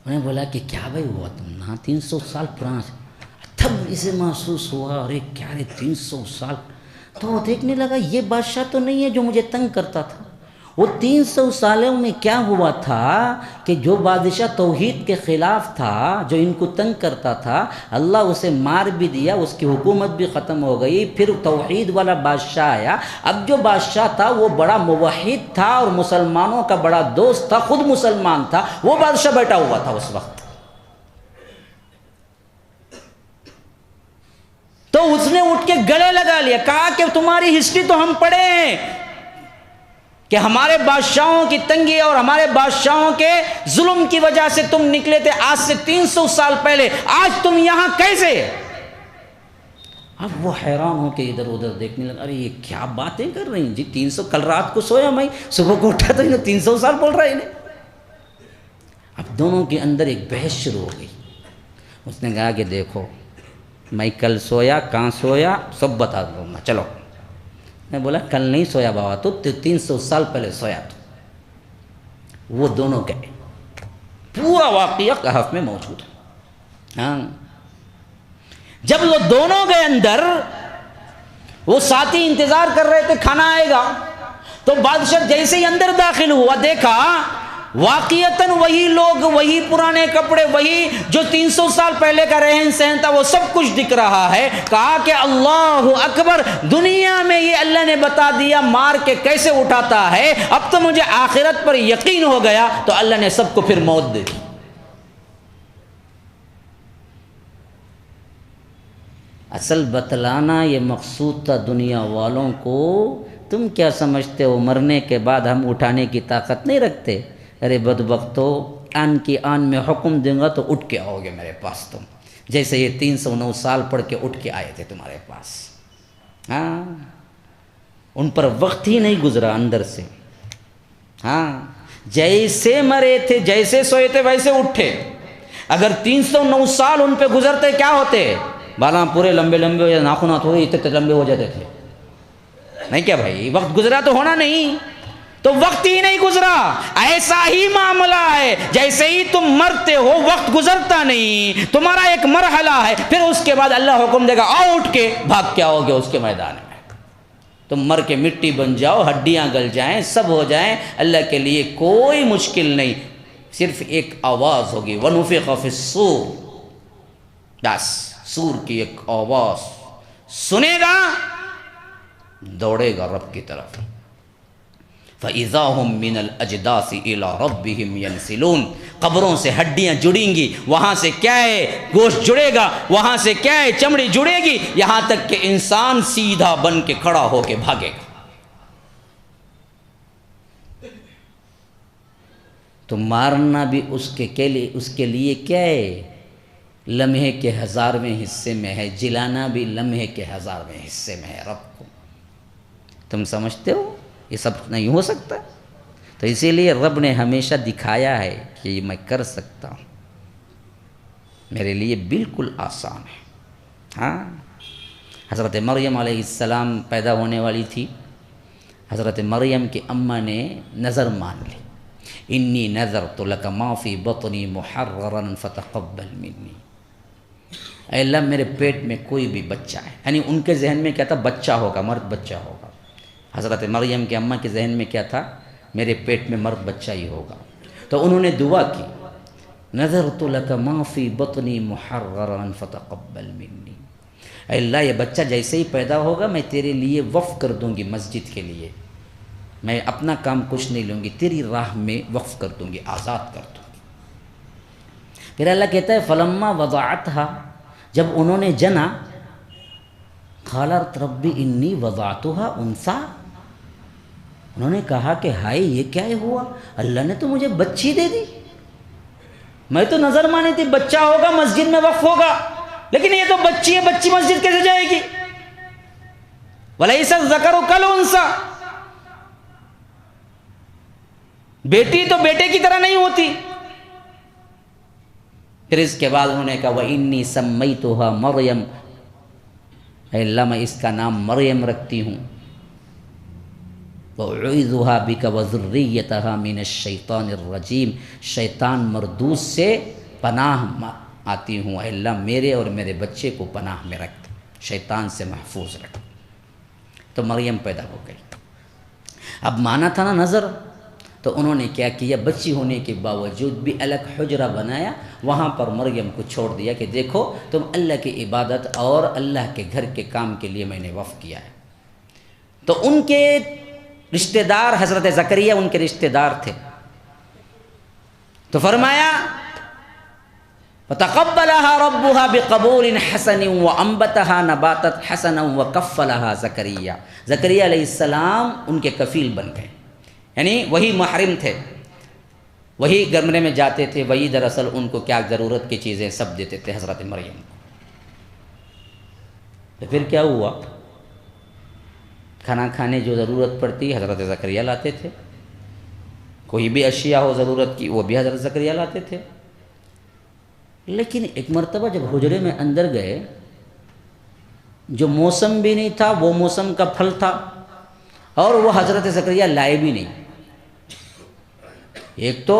انہیں بولا کہ کیا بھائی ہوا تم نا 300 سال پرانا. تب اسے محسوس ہوا ارے کیا رے 300 سال. تو وہ دیکھنے لگا یہ بادشاہ تو نہیں ہے جو مجھے تنگ کرتا تھا. وہ 300 سالوں میں کیا ہوا تھا کہ جو بادشاہ توحید کے خلاف تھا، جو ان کو تنگ کرتا تھا، اللہ اسے مار بھی دیا، اس کی حکومت بھی ختم ہو گئی. پھر توحید والا بادشاہ آیا. اب جو بادشاہ تھا وہ بڑا موحد تھا اور مسلمانوں کا بڑا دوست تھا، خود مسلمان تھا. وہ بادشاہ بیٹھا ہوا تھا اس وقت. تو اس نے اٹھ کے گلے لگا لیا، کہا کہ تمہاری ہسٹری تو ہم پڑھے ہیں کہ ہمارے بادشاہوں کی تنگی اور ہمارے بادشاہوں کے ظلم کی وجہ سے تم نکلے تھے آج سے 300 سال پہلے. آج تم یہاں کیسے؟ اب وہ حیران ہو کے ادھر ادھر دیکھنے لگا، ارے یہ کیا باتیں کر رہی ہیں جی، 300 کل رات کو سویا میں، صبح کو اٹھا تو انہیں 300 سال بول رہا ہے انہیں. اب دونوں کے اندر ایک بحث شروع ہو گئی. اس نے کہا کہ دیکھو میں کل سویا کہاں سویا سب بتا دوں گا، چلو. میں بولا کل نہیں سویا بابا تو 300 سال پہلے سویا تو. وہ دونوں گئے، پورا واقعہ کہف میں موجود ہے. ہاں جب وہ دونوں گئے اندر، وہ ساتھی انتظار کر رہے تھے کھانا آئے گا. تو بادشاہ جیسے ہی اندر داخل ہوا دیکھا واقعتاً وہی لوگ، وہی پرانے کپڑے، وہی جو 300 سال پہلے کا رہن سہن تھا وہ سب کچھ دکھ رہا ہے. کہا کہ اللہ اکبر، دنیا میں یہ اللہ نے بتا دیا مار کے کیسے اٹھاتا ہے، اب تو مجھے آخرت پر یقین ہو گیا. تو اللہ نے سب کو پھر موت دے دی. اصل بتلانا یہ مقصود تھا دنیا والوں کو تم کیا سمجھتے ہو مرنے کے بعد ہم اٹھانے کی طاقت نہیں رکھتے؟ ارے بدبختو، آن کی آن میں حکم دوں گا تو اٹھ کے آؤ گے میرے پاس تم، جیسے یہ 309 سال پڑھ کے اٹھ کے آئے تھے تمہارے پاس۔ ہاں، ان پر وقت ہی نہیں گزرا اندر سے۔ ہاں، جیسے مرے تھے، جیسے سوئے تھے ویسے اٹھے۔ اگر 309 سال ان پہ گزرتے کیا ہوتے؟ بالاں پورے لمبے لمبے ہو جاتے، ناخنات ہوئے اتنے لمبے ہو جاتے تھے، نہیں کیا بھائی؟ وقت گزرا تو ہونا نہیں، تو وقت ہی نہیں گزرا۔ ایسا ہی معاملہ ہے، جیسے ہی تم مرتے ہو وقت گزرتا نہیں، تمہارا ایک مرحلہ ہے، پھر اس کے بعد اللہ حکم دے گا آؤ اٹھ کے بھاگ کے آؤ گے اس کے میدان میں۔ تم مر کے مٹی بن جاؤ، ہڈیاں گل جائیں، سب ہو جائیں، اللہ کے لیے کوئی مشکل نہیں، صرف ایک آواز ہوگی، وَنُفِخَ فِي الصُّورِ، بس سور کی ایک آواز سنے گا، دوڑے گا رب کی طرف۔ فَإِذَا هُم مِّنَ الْأَجْدَاثِ إِلَىٰ رَبِّهِمْ يَنْسِلُونَ، قبروں سے ہڈیاں جڑیں گی، وہاں سے کیا ہے گوشت جڑے گا، وہاں سے کیا ہے چمڑی جڑے گی، یہاں تک کہ انسان سیدھا بن کے کھڑا ہو کے بھاگے گا۔ تو مارنا بھی اس کے لیے کیا ہے؟ لمحے کے 1000ویں حصے میں ہے، جلانا بھی لمحے کے 1000ویں حصے میں ہے رب کو۔ تم سمجھتے ہو یہ سب نہیں ہو سکتا؟ تو اسی لیے رب نے ہمیشہ دکھایا ہے کہ یہ میں کر سکتا ہوں، میرے لیے بالکل آسان ہے۔ ہاں، حضرت مریم علیہ السلام پیدا ہونے والی تھی، حضرت مریم کی اماں نے نظر مان لی، انی نذرت لک ما فی بطنی محررا فتقبل منی، اے اللہ میرے پیٹ میں کوئی بھی بچہ ہے، یعنی ان کے ذہن میں کیا تھا؟ بچہ ہوگا، مرد بچہ ہوگا۔ حضرت مریم کے اماں کے ذہن میں کیا تھا؟ میرے پیٹ میں مرد بچہ ہی ہوگا۔ تو انہوں نے دعا کی، نذرت لک ما فی بطنی محررا فتقبل منی، اے اللہ یہ بچہ جیسے ہی پیدا ہوگا میں تیرے لیے وقف کر دوں گی، مسجد کے لیے، میں اپنا کام کچھ نہیں لوں گی، تیری راہ میں وقف کر دوں گی، آزاد کر دوں گی۔ پھر اللہ کہتا ہے فلما وضعتها، جب انہوں نے جنا، قالت ربی انی وضعتها انثی، انہوں نے کہا کہ ہائے یہ کیا ہوا، اللہ نے تو مجھے بچی دے دی، میں تو نظر مانی تھی بچہ ہوگا مسجد میں وقف ہوگا، لیکن یہ تو بچی ہے، بچی مسجد کیسے جائے گی؟ وَلَيْسَ الذَّكَرُ كَالْأُنثَىٰ، بیٹی تو بیٹے کی طرح نہیں ہوتی۔ پھر اس کے بعد انہوں نے کہا وَإِنِّي سَمَّيْتُهَا مَرْيَمَ، اے اللہ میں اس کا نام مریم رکھتی ہوں، وَأُعِيذُهَا بِكَ وَذُرِّيَّتَهَا مِنَ الشَّيْطَانِ الرَّجِيمِ، شیطان مردود سے پناہ آتی ہوں، اے اللہ میرے اور میرے بچے کو پناہ میں رکھ، شیطان سے محفوظ رکھ۔ تو مریم پیدا ہو گئی۔ اب مانا تھا نا نظر، تو انہوں نے کیا کیا، بچی ہونے کے باوجود بھی الگ حجرہ بنایا، وہاں پر مریم کو چھوڑ دیا کہ دیکھو تم اللہ کی عبادت اور اللہ کے گھر کے کام کے لیے میں نے وقف کیا ہے۔ تو ان کے رشتہ دار حضرت زکریا ان کے رشتہ دار تھے، تو فرمایا فَتَقَبَّلَهَا رَبُّهَا بِقَبُولٍ حَسَنٍ وَأَنبَتَهَا نَبَاتًا حَسَنًا وَكَفَّلَهَا زکریا، زکریا علیہ السلام ان کے کفیل بن گئے، یعنی وہی محرم تھے، وہی کمرے میں جاتے تھے، وہی دراصل ان کو کیا ضرورت کی چیزیں سب دیتے تھے حضرت مریم کو۔ تو پھر کیا ہوا، کھانا کھانے جو ضرورت پڑتی حضرت زکریا لاتے تھے، کوئی بھی اشیاء ہو ضرورت کی وہ بھی حضرت زکریا لاتے تھے۔ لیکن ایک مرتبہ جب حجرے میں اندر گئے، جو موسم بھی نہیں تھا وہ موسم کا پھل تھا، اور وہ حضرت زکریا لائے بھی نہیں۔ ایک تو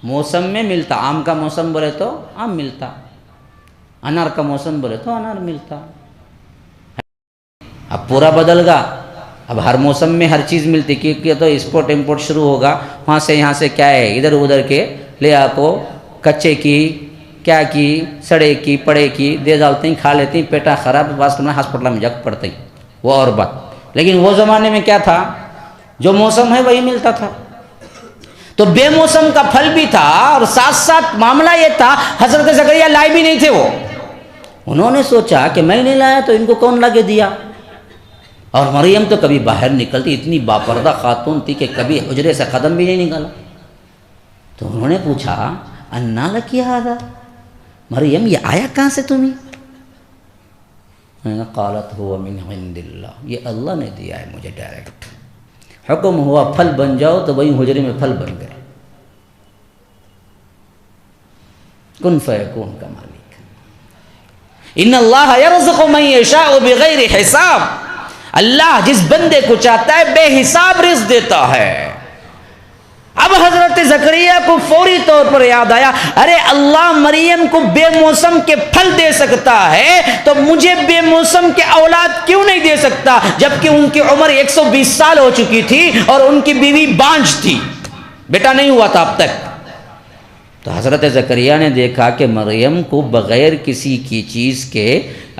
موسم میں ملتا، آم کا موسم بولے تو آم ملتا، انار کا موسم بولے تو انار ملتا، اب پورا بدل گا، اب ہر موسم میں ہر چیز ملتی، کیونکہ تو ایکسپورٹ امپورٹ شروع ہوگا، وہاں سے یہاں سے کیا ہے ادھر ادھر کے لے آ کو کچے کی کیا کی سڑے کی پڑے کی دے ڈالتے ہیں، کھا لیتے ہیں، پیٹا خراب، واسطے میں ہاسپٹل میں جگ پڑتے ہیں، وہ اور بات۔ لیکن وہ زمانے میں کیا تھا، جو موسم ہے وہی ملتا تھا، تو بے موسم کا پھل بھی تھا، اور ساتھ ساتھ معاملہ یہ تھا حضرت زکریا لائے بھی نہیں تھے وہ۔ انہوں نے سوچا کہ میں نہیں لایا تو ان کو کون لا کے دیا، اور مریم تو کبھی باہر نکلتی، اتنی باپردہ خاتون تھی کہ کبھی حجرے سے قدم بھی نہیں نکالا۔ تو انہوں نے پوچھا انا لکی ھذا، مریم یہ آیا کہاں سے تمہیں؟ قالت هو من عند اللہ، یہ اللہ نے دیا ہے مجھے ڈائریکٹ، حکم ہوا پھل بن جاؤ تو وہی حجرے میں پھل بن گئے، کن فیکون کا مالک۔ ان اللہ یرزق من یشاء بغیر حساب، اللہ جس بندے کو چاہتا ہے بے حساب رزق دیتا ہے۔ اب حضرت زکریا کو فوری طور پر یاد آیا، ارے اللہ مریم کو بے موسم کے پھل دے سکتا ہے تو مجھے بے موسم کے اولاد کیوں نہیں دے سکتا، جبکہ ان کی عمر 120 سال ہو چکی تھی اور ان کی بیوی بانجھ تھی، بیٹا نہیں ہوا تھا اب تک۔ تو حضرت زکریا نے دیکھا کہ مریم کو بغیر کسی کی چیز کے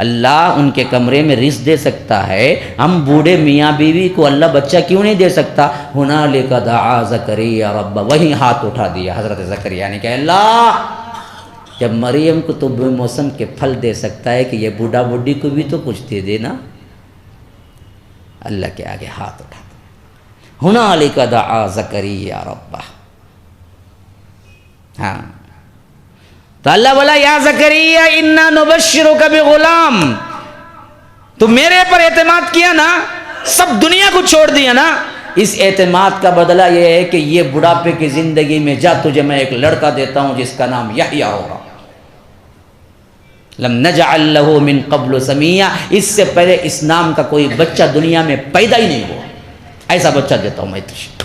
اللہ ان کے کمرے میں رزق دے سکتا ہے، ہم بوڑھے میاں بیوی کو اللہ بچہ کیوں نہیں دے سکتا؟ ہنالک دعا زکریا رب، وہی ہاتھ اٹھا دیا حضرت زکریا نے کہ اللہ جب مریم کو تو بے موسم کے پھل دے سکتا ہے کہ یہ بوڑھا بوڑھی کو بھی تو کچھ دے دینا۔ اللہ کے آگے ہاتھ اٹھا دیا، ہنالک دعا زکریا رب۔ ہاں تو اللہ بولا یا زکریا انا نبشرک بغلام، تو میرے پر اعتماد کیا نا، سب دنیا کو چھوڑ دیا نا، اس اعتماد کا بدلہ یہ ہے کہ یہ بڑھاپے کی زندگی میں جا تجھے میں ایک لڑکا دیتا ہوں جس کا نام یحییٰ ہوگا، لم نجعل له من قبل سمیہ، اس سے پہلے اس نام کا کوئی بچہ دنیا میں پیدا ہی نہیں ہوا، ایسا بچہ دیتا ہوں میں تجھے۔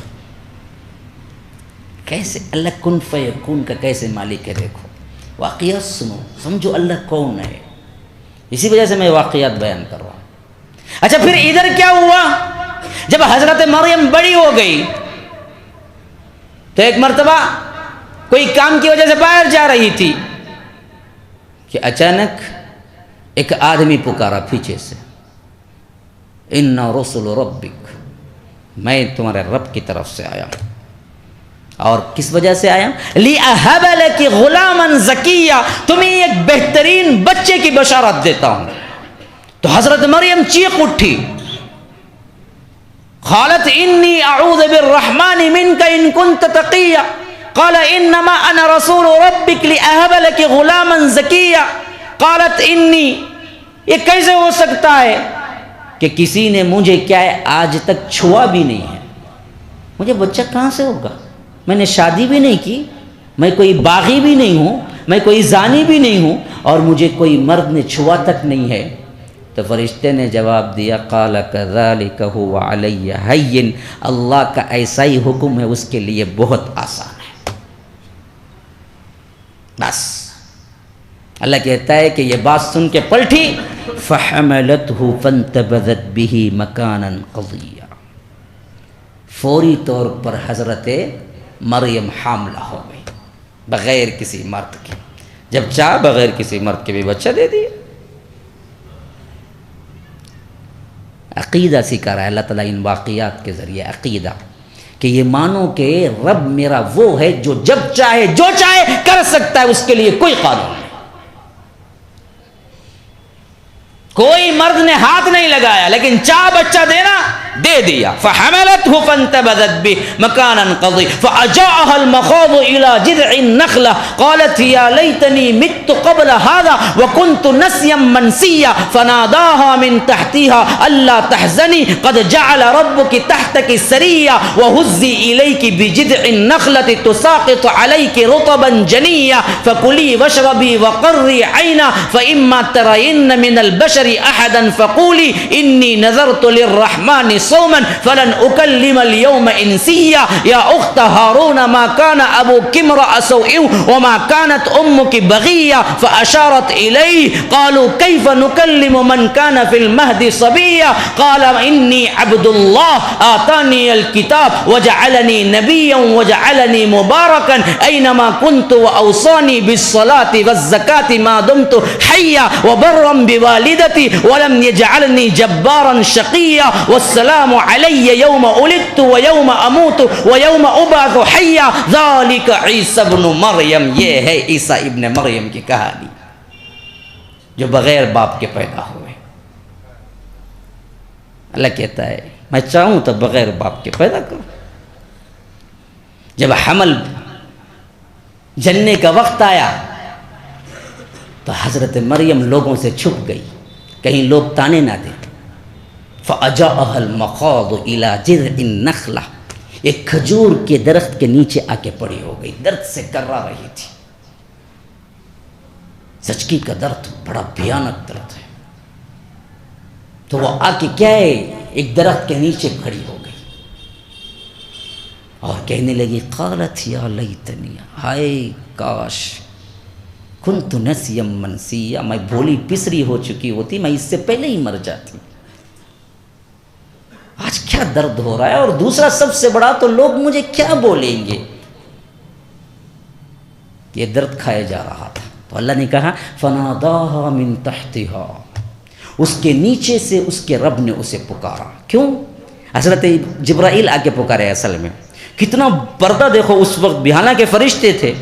کیسے اللہ کن فیکون کا کیسے مالک ہے، دیکھو واقعات سنو، سمجھو اللہ کون ہے، اسی وجہ سے میں واقعات بیان کر رہا ہوں۔ اچھا پھر ادھر کیا ہوا؟ جب حضرت مریم بڑی ہو گئی تو ایک مرتبہ کوئی کام کی وجہ سے باہر جا رہی تھی کہ اچانک ایک آدمی پکارا پیچھے سے، اِنَّ رُسُلُ رَبِّكَ، میں تمہارے رب کی طرف سے آیا ہوں، اور کس وجہ سے آیا؟ لِأَهَبَ لَكِ غُلَامًا زَكِيًّا، تمہیں ایک بہترین بچے کی بشارت دیتا ہوں۔ تو حضرت مریم چیخ اٹھی، قالت انی اعوذ بالرحمن منک ان کنت تقیا، قال انما انا رسول ربک لأهب لك غلاما زکیا، قالت انی، یہ کیسے ہو سکتا ہے کہ کسی نے مجھے کیا ہے آج تک چھوا بھی نہیں ہے، مجھے بچہ کہاں سے ہوگا؟ میں نے شادی بھی نہیں کی، میں کوئی باغی بھی نہیں ہوں، میں کوئی زانی بھی نہیں ہوں، اور مجھے کوئی مرد نے چھوا تک نہیں ہے۔ تو فرشتے نے جواب دیا، قال کذالک هو علی ہین، اللہ کا ایسا ہی حکم ہے اس کے لیے بہت آسان ہے۔ بس اللہ کہتا ہے کہ یہ بات سن کے پلٹی، فحملته فانتبذت به مکانا قضیا، فوری طور پر حضرت مریم حاملہ ہو گئی بغیر کسی مرد کے، جب چاہ بغیر کسی مرد کے بھی بچہ دے دیا۔ عقیدہ سکھا رہا ہے اللہ تعالیٰ ان واقعات کے ذریعے، عقیدہ کہ یہ مانو کہ رب میرا وہ ہے جو جب چاہے جو چاہے کر سکتا ہے، اس کے لیے کوئی قانون نہیں، کوئی مرد نے ہاتھ نہیں لگایا، لیکن چاہ بچہ دینا دے دیا۔ فحملته فانتبذت به مكانا قضيا فأجاءها المخاض إلى جذع النخلة قالت يا ليتني مت قبل هذا وكنت نسيا منسيا فناداها من تحتها ألا تحزني قد جعل ربك تحتك سريا وهزي إليك بجذع النخلة تساقط عليك رطبا جنيا فكلي واشربي وقري عينا فإما ترين من البشر أحدا فقولي إني نذرت للرحمن صوما فلن اکلم اليوم انسیا یا اخت ہارون ما کان ابوک امرأ سوء وما كانت امك بغیا فاشارت الیہ قالوا کیف نکلم من کان فی المہد صبیا قال انی عبد اللہ آتانی الکتاب وجعلنی نبیا وجعلنی مبارکا اینما كنت واوصانی بالصلاة والزکاة ما دمت حیا وبرا بوالدتی ولم يجعلنی جبارا شقیا والسلام علی یوم ولدت ویوم اموت ویوم ابعث حیا ذالک عیسی ابن مریم، یہ ہے عیسیٰ ابن مریم کی کہانی جو بغیر باپ کے پیدا ہوئے۔ اللہ کہتا ہے میں چاہوں تو بغیر باپ کے پیدا کروں. جب حمل جننے کا وقت آیا تو حضرت مریم لوگوں سے چھپ گئی کہیں لوگ تانے نہ دیں. فَأَجَاءَهَا الْمَخَاضُ إِلَى جِذْعِ النَّخْلَةِ، ایک کھجور کے درخت کے نیچے آ کے پڑی ہو گئی، درد سے کرا رہی تھی. زچگی کا درد بڑا بھیانک درد ہے. تو وہ آ کے کیا ہے ایک درخت کے نیچے کھڑی ہو گئی اور کہنے لگی قالت یا لیتنی، ہائے کاش کنت نسیا منسیا، میں بھولی پسری ہو چکی ہوتی، میں اس سے پہلے ہی مر جاتی. آج کیا درد ہو رہا ہے، اور دوسرا سب سے بڑا تو لوگ مجھے کیا بولیں گے. یہ درد کھایا جا رہا تھا. تو اللہ نے کہا فناداها من تحتها، اس کے نیچے سے اس کے رب نے اسے پکارا. کیوں؟ حضرت جبرائیل آ کے پکارے. اصل میں کتنا پردہ دیکھو اس وقت بھی، حالانکہ فرشتے تھے،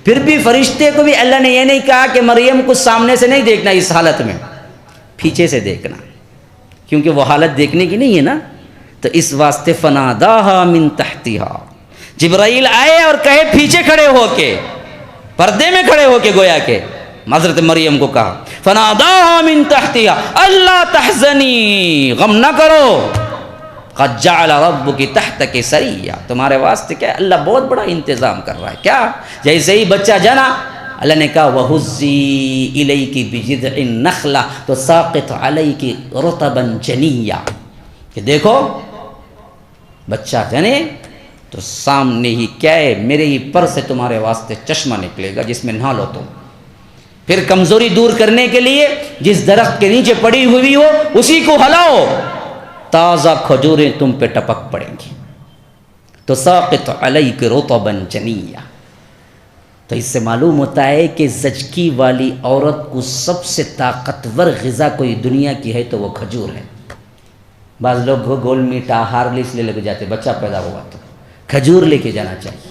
پھر بھی فرشتے کو بھی اللہ نے یہ نہیں کہا کہ مریم کو سامنے سے نہیں دیکھنا، اس حالت میں پیچھے سے دیکھنا، کیونکہ وہ حالت دیکھنے کی نہیں ہے نا. تو اس واسطے فناداها من تحتها، جبرائیل آئے اور کہے پیچھے کھڑے ہو کے، پردے میں کھڑے ہو کے گویا کہ حضرت مریم کو کہا فناداها من تحتها اللہ تحزنی، غم نہ کرو، قد جعل ربک تحتک سریا، تمہارے واسطے کیا اللہ بہت بڑا انتظام کر رہا ہے. کیا؟ جیسے ہی بچہ جنا اللہ نے کہا وَهُزِّي إِلَيْكِ بِجِذْعِ النَّخْلَةِ تُسَاقِطُ عَلَيْكِ رُطَبًا جَنِيًّا، کہ دیکھو بچہ جنے تو سامنے ہی کیا ہے میرے ہی پر سے تمہارے واسطے چشمہ نکلے گا جس میں نہا لو تم. پھر کمزوری دور کرنے کے لیے جس درخت کے نیچے پڑی ہوئی ہو اسی کو ہلاؤ، تازہ کھجوریں تم پہ ٹپک پڑیں گی. تو ساقط علیک رطبا جنیا. تو اس سے معلوم ہوتا ہے کہ زچگی والی عورت کو سب سے طاقتور غذا کوئی دنیا کی ہے تو وہ کھجور ہے. بعض لوگ گول میٹھا ہارلکس لے کے جاتے، بچہ پیدا ہوا تو کھجور لے کے جانا چاہیے،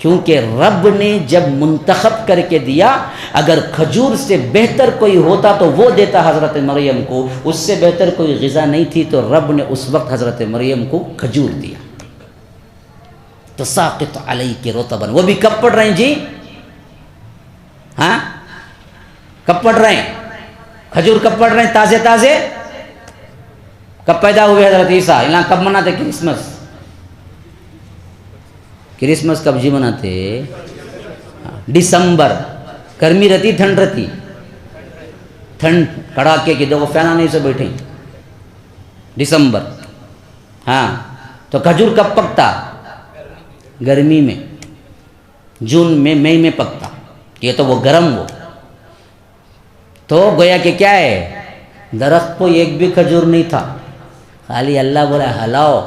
کیونکہ رب نے جب منتخب کر کے دیا، اگر کھجور سے بہتر کوئی ہوتا تو وہ دیتا حضرت مریم کو، اس سے بہتر کوئی غذا نہیں تھی تو رب نے اس وقت حضرت مریم کو کھجور دیا. تو ساقط علیک رطبا، وہ بھی کب پڑھ رہے ہیں جی؟ ہاں کب پڑھ رہے ہیں؟ کھجور کب پڑھ رہے ہیں؟ تازے تازے. کب پیدا ہوئے حضرت عیسیٰ؟ یہاں کب مناتے کرسمس؟ کرسمس کب جی مناتے؟ دسمبر. گرمی رہتی ٹھنڈ رہتی؟ ٹھنڈ کڑاکے کی، دیکھو فینا نہیں سے بیٹھے. دسمبر. ہاں تو کھجور کب پکتا؟ گرمی میں، جون میں، مئی میں پکتا. یہ تو وہ گرم وہ تو گویا کہ کیا ہے درخت کو ایک بھی کھجور نہیں تھا، خالی اللہ بولا ہلاؤ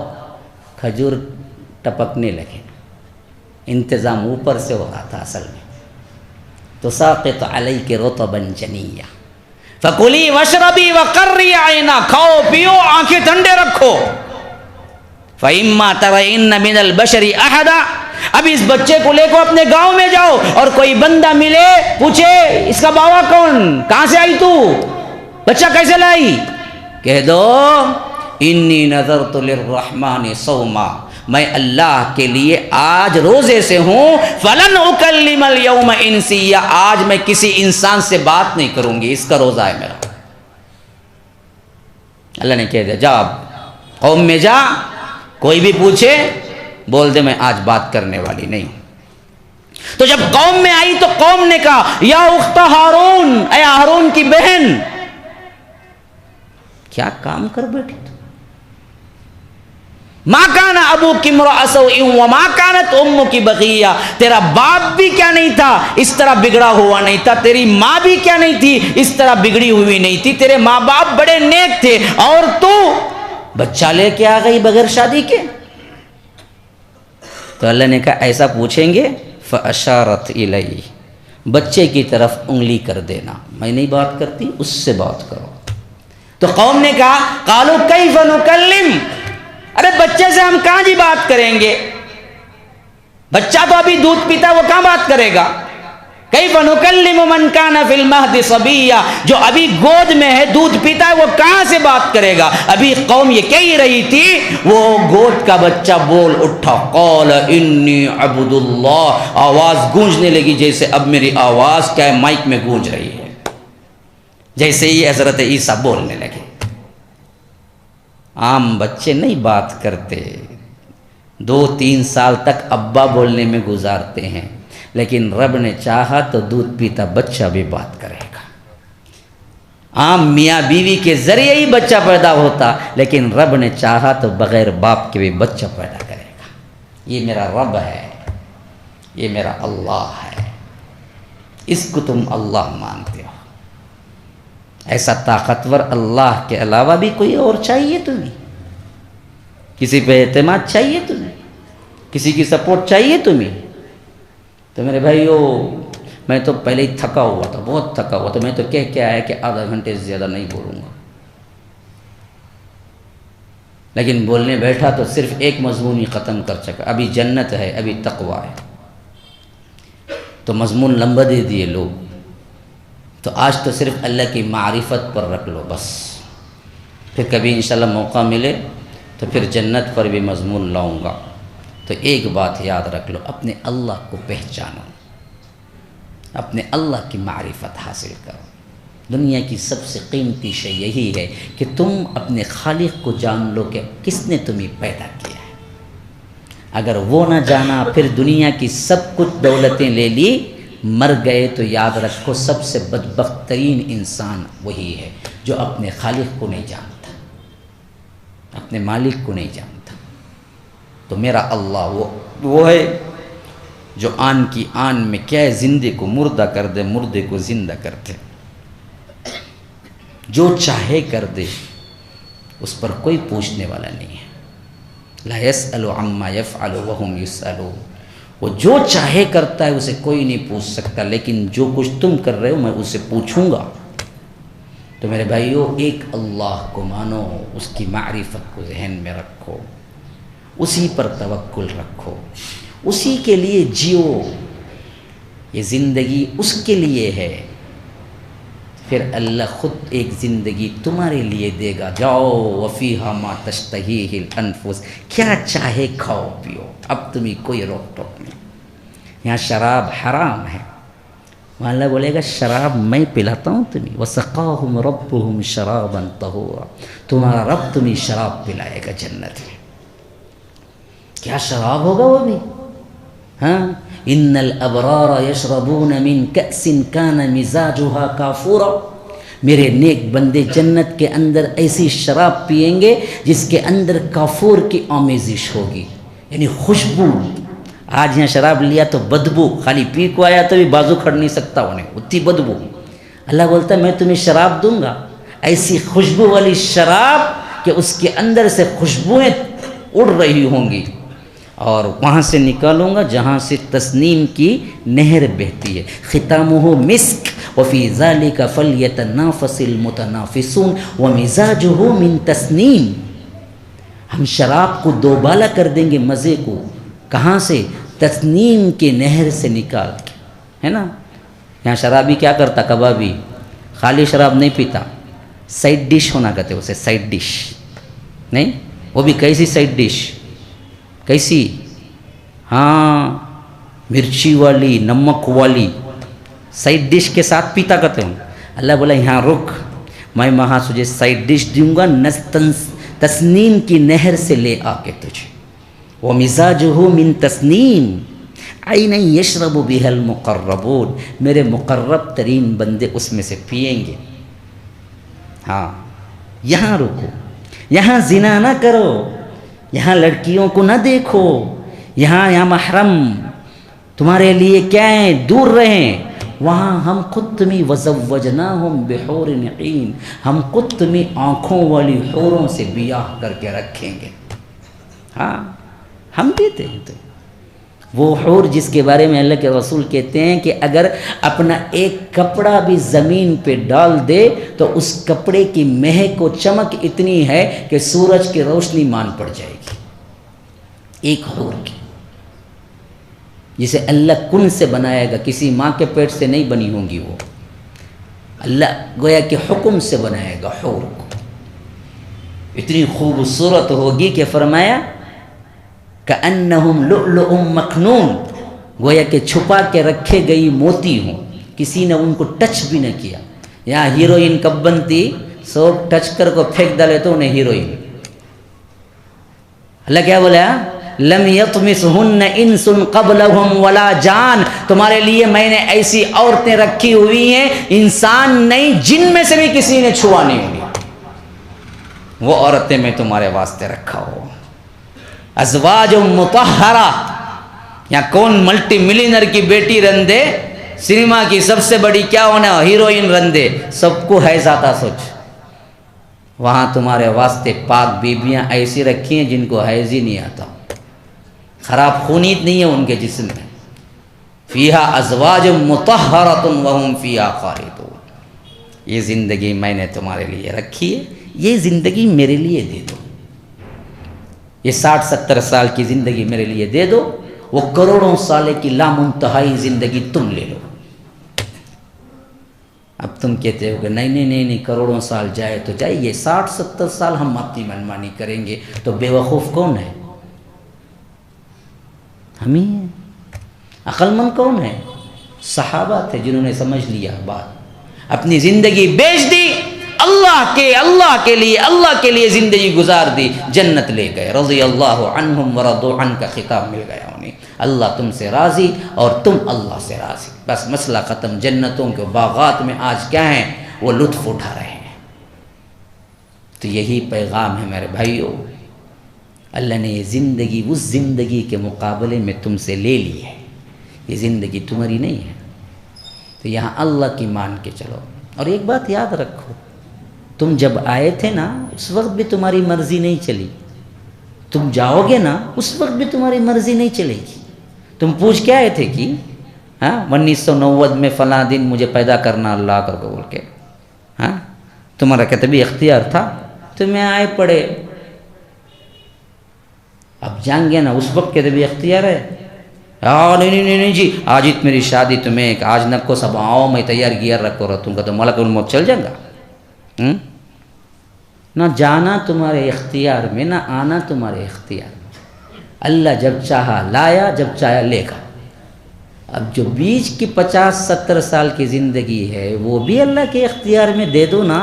کھجور ٹپکنے لگے. انتظام اوپر سے ہو رہا تھا اصل میں. تو ساقط علیک رطبا جنیا فکلی واشربی وقری عینا، کھاؤ پیو آنکھیں ٹھنڈے رکھو. فإما ترین من البشر احدا، اب اس بچے کو لے کو اپنے گاؤں میں جاؤ اور کوئی بندہ ملے پوچھے اس کا باوا کون، کہاں سے آئی تو، بچہ کیسے لائی، کہہ دو انی نذرت للرحمن صوما، میں اللہ کے لیے آج روزے سے ہوں. فلن اکلم اليوم انسیا، آج میں کسی انسان سے بات نہیں کروں گی، اس کا روزہ ہے میرا. اللہ نے کہہ دیا جا قوم میں جا، کوئی بھی پوچھے بول دے میں آج بات کرنے والی نہیں. تو جب قوم میں آئی تو قوم نے کہا یا اخت ہارون، اے ہارون کی بہن، کیا کام کر بیٹھی تو، ماں کان ابوک امرأ سوء وما کانت امک بغیہ، تیرا باپ بھی کیا نہیں تھا اس طرح بگڑا ہوا نہیں تھا، تیری ماں بھی کیا نہیں تھی اس طرح بگڑی ہوئی نہیں تھی، تیرے ماں باپ بڑے نیک تھے، اور تو بچہ لے کے آ گئی بغیر شادی کے. تو اللہ نے کہا ایسا پوچھیں گے فاشارت الیہ، بچے کی طرف انگلی کر دینا، میں نہیں بات کرتی اس سے بات کرو. تو قوم نے کہا قالوا کیف نکلم، ارے بچے سے ہم کہاں جی بات کریں گے، بچہ تو ابھی دودھ پیتا وہ کہاں بات کرے گا. کیف نکلم من کان فی المہد صبیا، جو ابھی گود میں ہے دودھ پیتا ہے وہ کہاں سے بات کرے گا؟ ابھی قوم یہ کہہ رہی تھی، وہ گود کا بچہ بول اٹھا، قال انی عبد اللہ، آواز گونجنے لگی جیسے اب میری آواز کیا ہے مائک میں گونج رہی ہے، جیسے ہی حضرت عیسیٰ بولنے لگے۔ عام بچے نہیں بات کرتے، 2-3 سال تک ابا بولنے میں گزارتے ہیں، لیکن رب نے چاہا تو دودھ پیتا بچہ بھی بات کرے گا۔ عام میاں بیوی کے ذریعے ہی بچہ پیدا ہوتا، لیکن رب نے چاہا تو بغیر باپ کے بھی بچہ پیدا کرے گا۔ یہ میرا رب ہے، یہ میرا اللہ ہے، اس کو تم اللہ مانتے ہو۔ ایسا طاقتور اللہ کے علاوہ بھی کوئی اور چاہیے تمہیں؟ کسی پہ اعتماد چاہیے تمہیں؟ کسی کی سپورٹ چاہیے تمہیں؟ تو میرے بھائیو، میں تو پہلے ہی تھکا ہوا تھا، بہت تھکا ہوا تھا، میں تو کہہ کے آیا کہ آدھا گھنٹے سے زیادہ نہیں بولوں گا، لیکن بولنے بیٹھا تو صرف ایک مضمون ہی ختم کر سکا۔ ابھی جنت ہے، ابھی تقویٰ ہے، تو مضمون لمبا دے دیے لوگ، تو آج تو صرف اللہ کی معرفت پر رکھ لو بس، پھر کبھی انشاءاللہ موقع ملے تو پھر جنت پر بھی مضمون لاؤں گا۔ تو ایک بات یاد رکھ لو، اپنے اللہ کو پہچانو، اپنے اللہ کی معرفت حاصل کرو۔ دنیا کی سب سے قیمتی شے یہی ہے کہ تم اپنے خالق کو جان لو کہ کس نے تمہیں پیدا کیا ہے۔ اگر وہ نہ جانا، پھر دنیا کی سب کچھ دولتیں لے لی، مر گئے تو یاد رکھو سب سے بدبخت ترین انسان وہی ہے جو اپنے خالق کو نہیں جانتا، اپنے مالک کو نہیں جانتا۔ تو میرا اللہ وہ ہے جو آن کی آن میں کیا ہے، زندے کو مردہ کر دے، مردے کو زندہ کر دے، جو چاہے کر دے، اس پر کوئی پوچھنے والا نہیں ہے۔ لا يسأل عما يفعل وهم يسألون، وہ جو چاہے کرتا ہے، اسے کوئی نہیں پوچھ سکتا، لیکن جو کچھ تم کر رہے ہو میں اسے پوچھوں گا۔ تو میرے بھائیو، ایک اللہ کو مانو، اس کی معرفت کو ذہن میں رکھو، اسی پر توکل رکھو، اسی کے لیے جیو، یہ زندگی اس کے لیے ہے، پھر اللہ خود ایک زندگی تمہارے لیے دے گا۔ جاؤ وفیہا ما تشتہیہ الانفس، کیا چاہے کھاؤ پیو، اب تمہیں کوئی روک ٹوک نہیں۔ یہاں شراب حرام ہے، وہاں اللہ بولے گا شراب میں پلاتا ہوں تمہیں، وسقاہم ربہم شرابا طہورا، تمہارا رب تمہیں شراب پلائے گا جنت میں۔ کیا شراب ہوگا وہ بھی؟ ہاں، ان الابرار یشربون من کأس کان مزاجها کافورا، میرے نیک بندے جنت کے اندر ایسی شراب پئیں گے جس کے اندر کافور کی آمیزش ہوگی، یعنی خوشبو۔ آج یہاں شراب لیا تو بدبو، خالی پی کو آیا تو بھی بازو کھڑ نہیں سکتا انہیں، اتنی بدبو۔ اللہ بولتا ہے میں تمہیں شراب دوں گا، ایسی خوشبو والی شراب کہ اس کے اندر سے خوشبوئیں اڑ رہی ہوں گی، اور وہاں سے نکالوں گا جہاں سے تسنیم کی نہر بہتی ہے، ختامہ مسک وفی ذالک فلیتنافس المتنافسون ومزاجہ من تسنیم۔ ہم شراب کو دوبالا کر دیں گے مزے کو، کہاں سے؟ تسنیم کے نہر سے نکال کے، ہے نا۔ یہاں شرابی کیا کرتا؟ کبابی خالی شراب نہیں پیتا، سائڈ ڈش ہونا کہتے اسے، سائڈ ڈش نہیں، وہ بھی کیسی سائڈ ڈش؟ کیسی؟ ہاں، مرچی والی، نمک والی سائڈ ڈش کے ساتھ پیتا کرتے ہوں۔ اللہ بولا یہاں رک، میں وہاں تجھے سائڈ ڈش دوں گا تسنیم کی نہر سے لے آ کے تجھے۔ وَمِزَاجُهُ مِن تَسْنِيمٍ عَيْنًا يَشْرَبُ بِهَا الْمُقَرَّبُونَ، میرے مقرب ترین بندے اس میں سے پئیں گے۔ ہاں، یہاں رکو، یہاں زنا نہ کرو، یہاں لڑکیوں کو نہ دیکھو، یہاں محرم تمہارے لیے کیا ہیں، دور رہیں۔ وہاں ہم خود تمہیں وزوجناہم بحور عین، ہم خود تمہیں آنکھوں والی حوروں سے بیاہ کر کے رکھیں گے۔ ہاں، ہم دیتے ہیں تو وہ حور جس کے بارے میں اللہ کے رسول کہتے ہیں کہ اگر اپنا ایک کپڑا بھی زمین پہ ڈال دے تو اس کپڑے کی مہک و چمک اتنی ہے کہ سورج کی روشنی مان پڑ جائے گی، ایک حور کی۔ جسے اللہ کن سے بنائے گا، کسی ماں کے پیٹ سے نہیں بنی ہوں گی وہ، اللہ گویا کہ حکم سے بنائے گا حور کو، اتنی خوبصورت ہوگی کہ فرمایا کأنہم لؤلؤ مکنون، گویا کہ چھپا کے رکھے گئی موتی ہوں، کسی نے ان کو ٹچ بھی نہ کیا۔ یہاں ہیروئن کب بنتی؟ سب ٹچ کر کو پھینک ڈالے تو انہیں ہیروئن۔ اللہ کیا بولا؟ لم یطمثہن انس قبلہم ولا جان، تمہارے لیے میں نے ایسی عورتیں رکھی ہوئی ہیں، انسان نہیں، جن میں سے بھی کسی نے چھوا نہیں ہوگی، وہ عورتیں میں تمہارے واسطے رکھا ہو۔ ازواج مطہرہ، یہاں کون ملٹی ملینر کی بیٹی رندے، سنیما کی سب سے بڑی کیا ہونا ہیروئن رندے، سب کو حیض آتا سوچ، وہاں تمہارے واسطے پاک بیبیاں ایسی رکھی ہیں جن کو حیض ہی نہیں آتا، خراب خونیت نہیں ہے ان کے جسم میں۔ فیہا ازواج مطہرۃ وہم فیہا خالدون، یہ زندگی میں نے تمہارے لیے رکھی ہے، یہ زندگی میرے لیے دے دو، یہ 60-70 سال کی زندگی میرے لیے دے دو، وہ کروڑوں سالے کی لامنتہائی زندگی تم لے لو۔ اب تم کہتے ہو کہ نہیں کروڑوں سال جائے تو جائیے، 60-70 سال ہم اپنی منمانی کریں گے، تو بے وقوف کون ہے؟ ہم ہی ہیں۔ عقل مند کون ہے؟ صحابہ تھے جنہوں نے سمجھ لیا بات، اپنی زندگی بیچ دی، اللہ کے لیے زندگی گزار دی، جنت لے گئے، رضی اللہ عنہم ورضوا عنہ کا خطاب مل گیا انہیں، اللہ تم سے راضی اور تم اللہ سے راضی، بس مسئلہ ختم۔ جنتوں کے باغات میں آج کیا ہیں؟ وہ لطف اٹھا رہے ہیں۔ تو یہی پیغام ہے میرے بھائیوں، اللہ نے یہ زندگی اس زندگی کے مقابلے میں تم سے لے لی ہے، یہ زندگی تمہاری نہیں ہے، تو یہاں اللہ کی مان کے چلو۔ اور ایک بات یاد رکھو، تم جب آئے تھے نا اس وقت بھی تمہاری مرضی نہیں چلی، تم جاؤ گے نا اس وقت بھی تمہاری مرضی نہیں چلے گی۔ تم پوچھ کے آئے تھے کہ 1990 میں فلاں دن مجھے پیدا کرنا اللہ کر کو بول کے، تمہارا کتبی اختیار تھا، تمہیں آئے پڑے، اب جان گیا نا اس وقت کتبی اختیار ہے، نہیں جی آج ات میری شادی تمہیں، آج نہ کو سب آؤ میں تیار گیار رکھو رہا، تم کا تو ملک الموت چل جائے گا۔ نہ جانا تمہارے اختیار میں، نہ آنا تمہارے اختیار میں، اللہ جب چاہا لایا، جب چاہا لے گا۔ اب جو بیچ کی 50-70 سال کی زندگی ہے وہ بھی اللہ کے اختیار میں دے دو نا،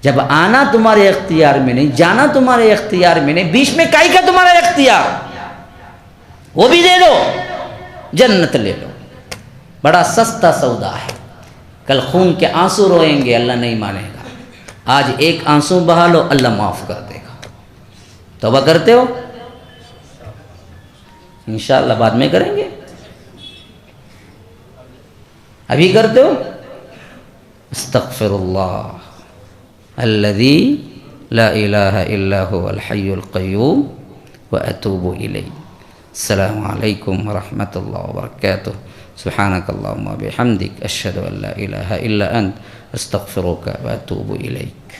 جب آنا تمہارے اختیار میں نہیں، جانا تمہارے اختیار میں نہیں، بیچ میں کائی کا تمہارا اختیار، وہ بھی دے دو، جنت لے لو، بڑا سستا سودا ہے۔ کل خون کے آنسو روئیں گے، اللہ نہیں مانے گا، آج ایک آنسو بہا لو، اللہ معاف کر دے گا۔ توبہ کرتے ہو؟ انشاءاللہ بعد میں کریں گے، ابھی کرتے ہو؟ استغفر اللہ الذی لا الہ الا هو الحی القیوم واتوب الیہ۔ السلام علیکم ورحمۃ اللہ وبرکاتہ۔ سبحانک اللہم وبحمدک، اشہد ان لا الہ الا انت، استغفرک واتوب الیک۔